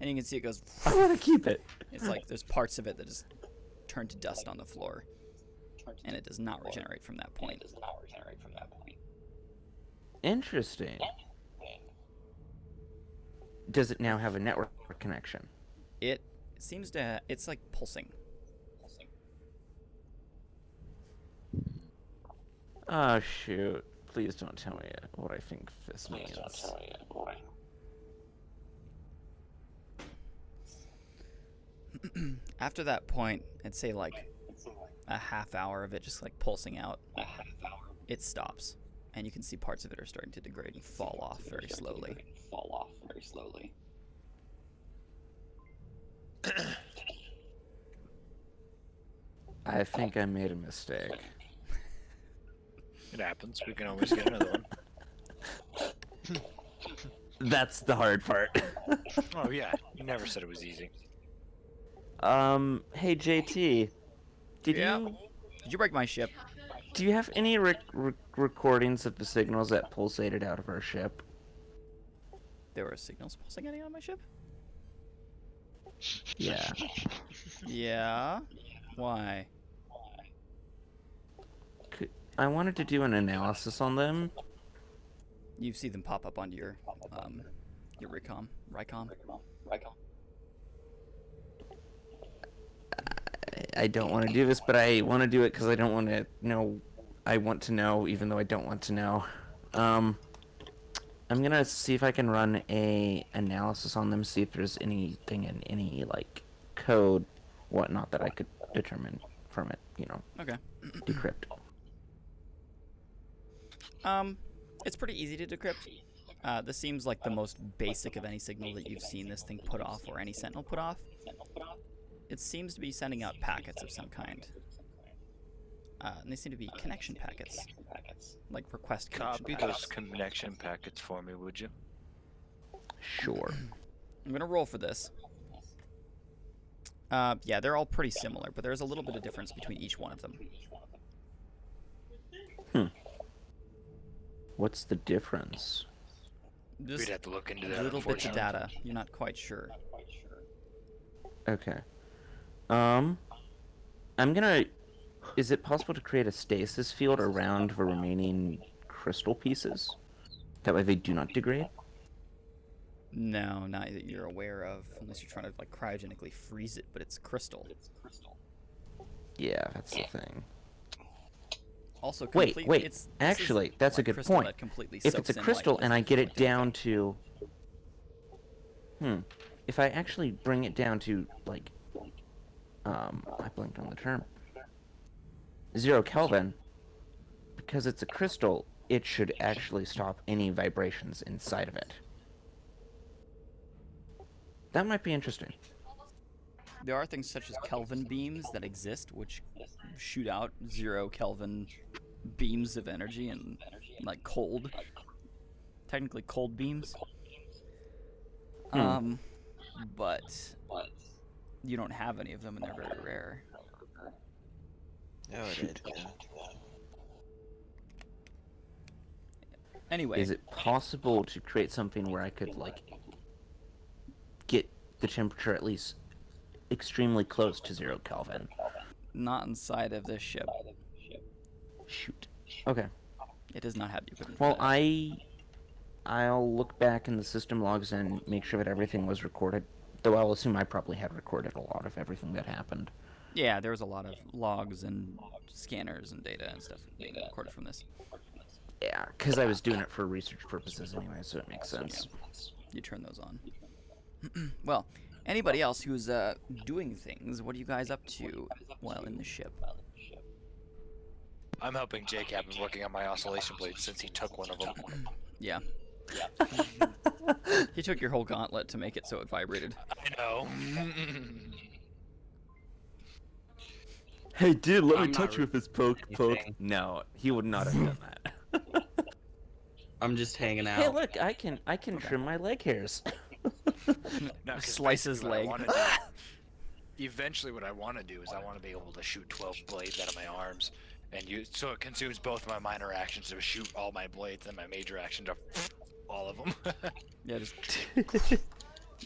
and you can see it goes. I want to keep it. It's like there's parts of it that just turn to dust on the floor, and it does not regenerate from that point. Interesting. Does it now have a network connection? It seems to. It's like pulsing. Oh shoot! Please don't tell me what I think this means. After that point, I'd say like a half hour of it just like pulsing out, it stops, and you can see parts of it are starting to degrade and fall off very slowly. I think I made a mistake. It happens. We can always get another one. That's the hard part. Oh yeah, you never said it was easy. Hey JT, did you break my ship? Do you have any recordings of the signals that pulsated out of our ship? There were signals pulsing out of my ship? Yeah. Yeah? Why? I wanted to do an analysis on them. You see them pop up onto your Rycom. I don't want to do this, but I want to do it because I don't want to know. I want to know, even though I don't want to know. I'm gonna see if I can run a analysis on them, see if there's anything in any like code, whatnot that I could determine from it. You know. Okay. Decrypt. It's pretty easy to decrypt. This seems like the most basic of any signal that you've seen this thing put off, or any sentinel put off. It seems to be sending out packets of some kind. And they seem to be connection packets. Like request connection Copy packets. those connection packets for me, would you? Sure. I'm gonna roll for this. Yeah, they're all pretty similar, but there's a little bit of difference between each one of them. What's the difference? Just We'd have to look into that. little bits of unfortunately. data. You're not quite sure. Okay. I'm gonna. Is it possible to create a stasis field around the remaining crystal pieces? That way they do not degrade? No, not that you're aware of, unless you're trying to like cryogenically freeze it, but it's crystal. Yeah, that's the thing. Also, Wait. this Actually, is, that's a like, good crystal point. that completely If soaks it's a in crystal light, and I doesn't get it reflect down anything. to... If I actually bring it down to, like... I blinked on the term. 0 Kelvin, because it's a crystal, it should actually stop any vibrations inside of it. That might be interesting. There are things such as Kelvin beams that exist, which shoot out 0 Kelvin beams of energy and like technically cold beams. But you don't have any of them, and they're very rare. Oh, it did. Yeah. Anyway, Is it possible to create something where I could, like, get the temperature at least extremely close to 0 Kelvin? not inside of this ship. Shoot. Okay. It does not have the equipment. Well, for that. I'll look back in the system logs and make sure that everything was recorded. Though I'll assume I probably had recorded a lot of everything that happened. Yeah, there was a lot of logs and scanners and data and stuff being recorded from this. Yeah, because I was doing it for research purposes anyway, so it makes sense. You turn those on. Well, anybody else who's doing things, what are you guys up to while in the ship? I'm helping J-Cap and working on my oscillation blades since he took one of them. Yeah. He took your whole gauntlet to make it so it vibrated. I know. Hey, dude, let I'm me not touch you with this poke. anything. No, he would not have done that. I'm just hanging out. Hey, look, I can trim my leg hairs. No, 'cause Slice his basically leg. what I wanna do- Eventually, what I want to do is I want to be able to shoot 12 blades out of my arms, and so it consumes both my minor actions to shoot all my blades and my major action to all of them. Yeah, just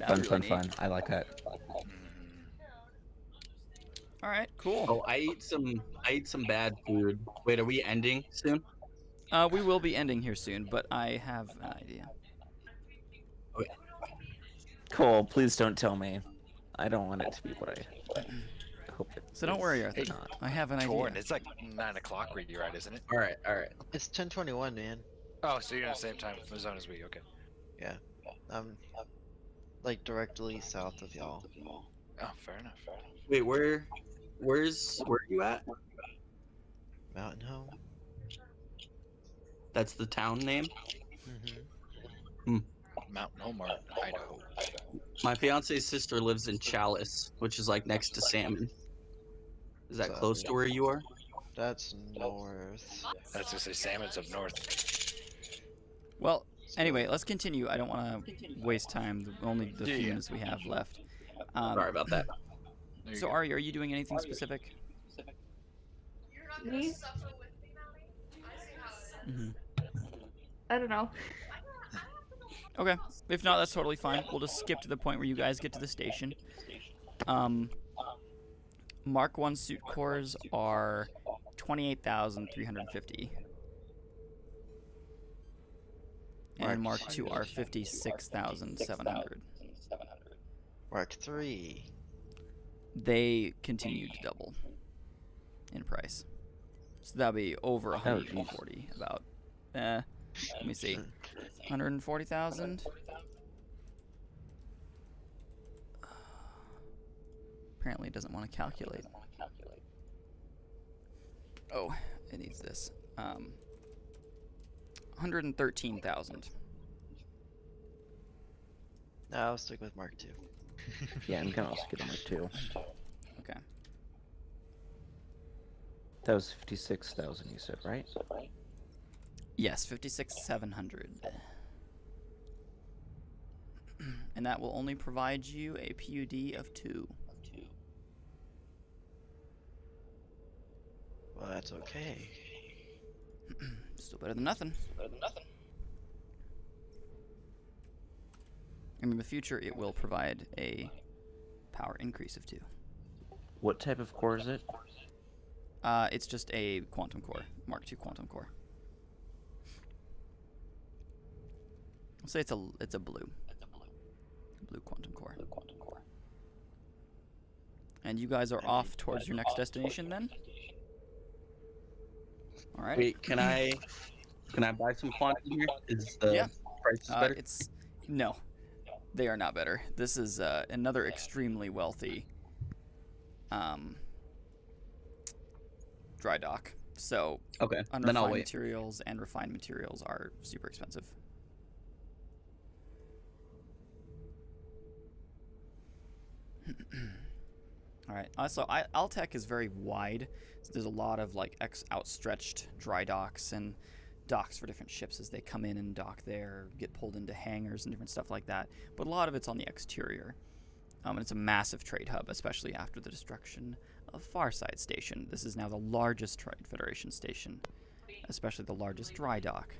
Fun. I like that. All right, cool. Oh, I ate some bad food. Wait, are we ending soon? We will be ending here soon, but I have an idea. Cole, please don't tell me. I don't want it to be what I hope it So don't worry, Arthur. is not. I have an idea. Torn, it's like 9 o'clock where you're at, isn't it? All right. It's 10:21, man. Oh, so you're in the same time zone as we, okay. Yeah. I'm like directly south of y'all. Oh, fair enough. Wait, where are you at? Mountain Home. That's the town name. Mm-hmm. Mountain Home or Idaho? My fiance's sister lives in Chalice, which is like next to Salmon. Is that So, close to where you are? That's north. That's to say salmon's up north. Well, anyway, let's continue. I don't want to waste time. Only the few Yeah. minutes we have left. Sorry about that. There you So, go. Ari, are you doing anything specific? Me? Mm-hmm. I don't know. Okay. If not, that's totally fine. We'll just skip to the point where you guys get to the station. Mark 1 suit cores are 28,350. And Mark 2 are 56,700. Mark 3. They continue to double in price. So that'll be over 140 about. Let me see. 140,000. Apparently it doesn't want to calculate. Oh, it needs this. 113,000. No, I'll stick with Mark 2. Yeah, I'm gonna also get a Mark 2. Okay. That was 56,000 you said, right? Yes, 56,700. And that will only provide you a PUD of 2. Well, that's okay. Still better than nothing. And in the future, it will provide a power increase of 2. What type of core is it? It's just a quantum core, Mark II quantum core. I'll say it's a blue. Blue quantum core. And you guys are off towards your next destination then? All right. Wait, can I buy some quantum here? Is the Yeah. price better? No, they are not better. This is another extremely wealthy dry dock. So Okay, then I'll unrefined wait. materials and refined materials are super expensive. All right. So Altec is very wide. So there's a lot of like outstretched dry docks and docks for different ships as they come in and dock there, get pulled into hangars and different stuff like that. But a lot of it's on the exterior. And it's a massive trade hub, especially after the destruction of Farside Station. This is now the largest Trade Federation station, especially the largest dry dock.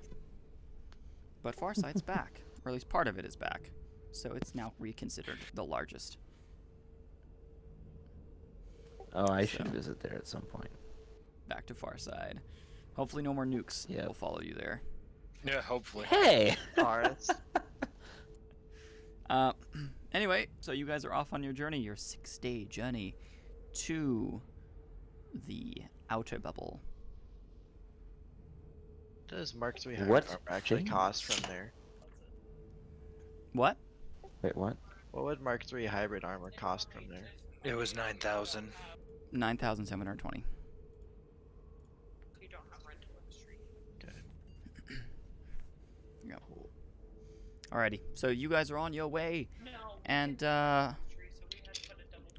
But Farside's back, or at least part of it is back. So it's now reconsidered the largest. Oh, I should visit there at some point. Back to Farside. Hopefully no more nukes Yep. will follow you there. Yeah, hopefully. Hey! Taurus. Anyway, so you guys are off on your journey, your 6-day journey to the outer bubble. What does Mark III What hybrid armor actually things? cost from there? What? Wait, what? What would Mark III hybrid armor cost from there? It was 9,000. 9,720. Yep. Alrighty, so you guys are on your way, and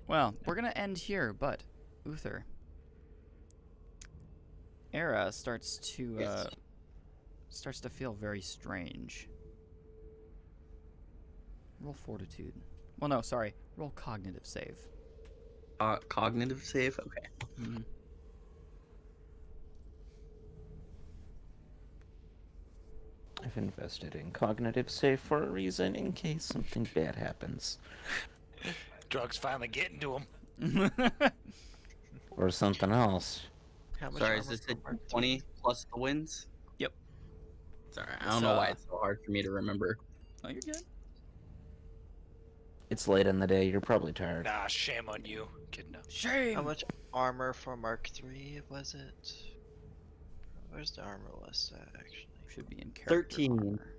well, we're gonna end here, but Uther, Era starts to feel very strange. Roll fortitude. Well, no, sorry. Roll cognitive save. Cognitive save? Okay. Mm-hmm. I've invested in cognitive save for a reason, in case something bad happens. Drugs finally getting to him. Or something else. How much Sorry, is armor this for a Mark III? 20 plus the wins? Yep. Sorry, I It's, don't know why it's so hard for me to remember. Oh, you're good. It's late in the day, you're probably tired. Nah, shame on you. Kidding. Shame. How much armor for Mark III was it? Where's the armor list at, actually? Should be in character. 13. armor.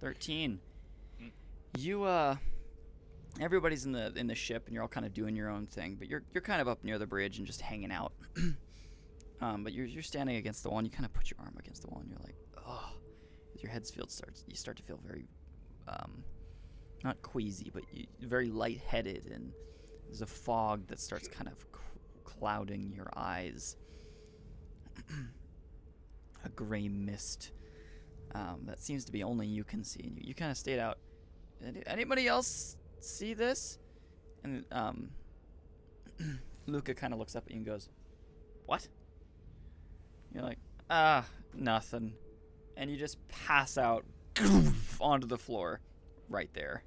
13. You everybody's in the ship and you're all kind of doing your own thing, but you're kind of up near the bridge and just hanging out. But you're standing against the wall and you kind of put your arm against the wall and you're like, oh, your you start to feel very not queasy, but very lightheaded, and there's a fog that starts kind of clouding your eyes. A gray mist that seems to be only you can see, and you kind of stayed out. Anybody else see this? And Luca kind of looks up at you and goes, "What?" You're like, nothing. And you just pass out onto the floor right there.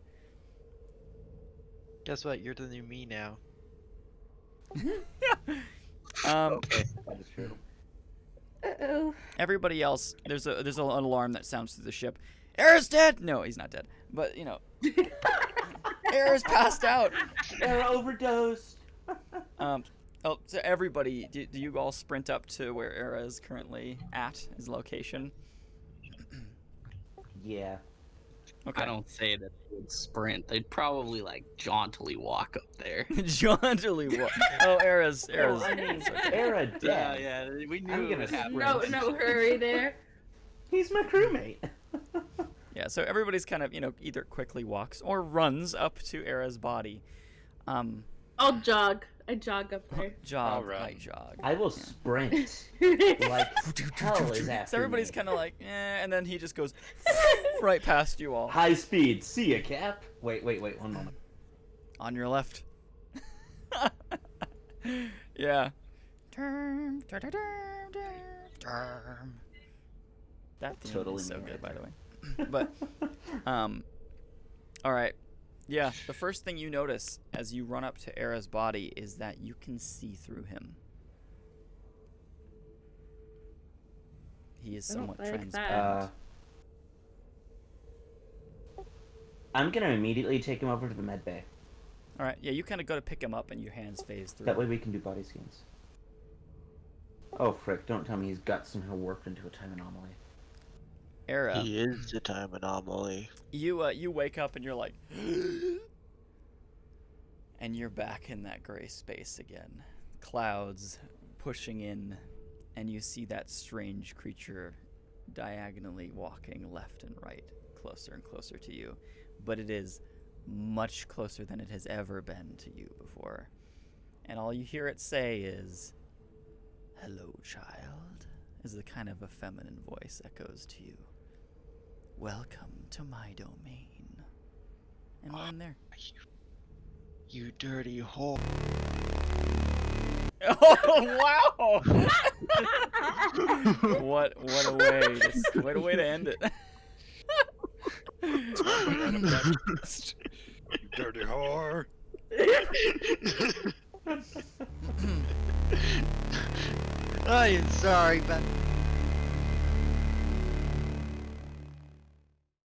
Guess what? You're the new me now. Okay. That is true. Uh-oh. Everybody else, there's an alarm that sounds through the ship. Era's dead! No, he's not dead. But, you know, Era's passed out. Era overdosed. So everybody, do you all sprint up to where Era is currently at, his location? Yeah. Okay. I don't say that they would sprint. They'd probably like jauntily walk up there. Jauntily walk. Oh, Era's. Well, I mean, Era dead. Yeah, we knew I'm it gonna would happen. sprint. No hurry there. He's my crewmate. Yeah, so everybody's kind of, either quickly walks or runs up to Era's body. I'll jog. I jog up there. Jog, Alright. I jog. I will sprint. Like hell is after So everybody's me. kind of like, and then he just goes right past you all. High speed. See ya, Cap. Wait, 1 moment. On your left. Yeah. Term. That theme Totally is so me good, right by the there. way. But, all right. Yeah, the first thing you notice as you run up to Era's body is that you can see through him. He is I don't somewhat like transparent. that. I'm gonna immediately take him over to the med bay. All right, yeah, you kind of go to pick him up, and your hands phase through. That way we can do body scans. Oh frick! Don't tell me he's got somehow warped into a time anomaly. Era, He is the time anomaly. you wake up and you're like, and you're back in that gray space again. Clouds pushing in, and you see that strange creature diagonally walking left and right, closer and closer to you. But it is much closer than it has ever been to you before. And all you hear it say is, "Hello, child," as the kind of a feminine voice echoes to you. "Welcome to my domain." And we're in there. You dirty whore. Oh wow! what a way to end it. You dirty whore. I am sorry, but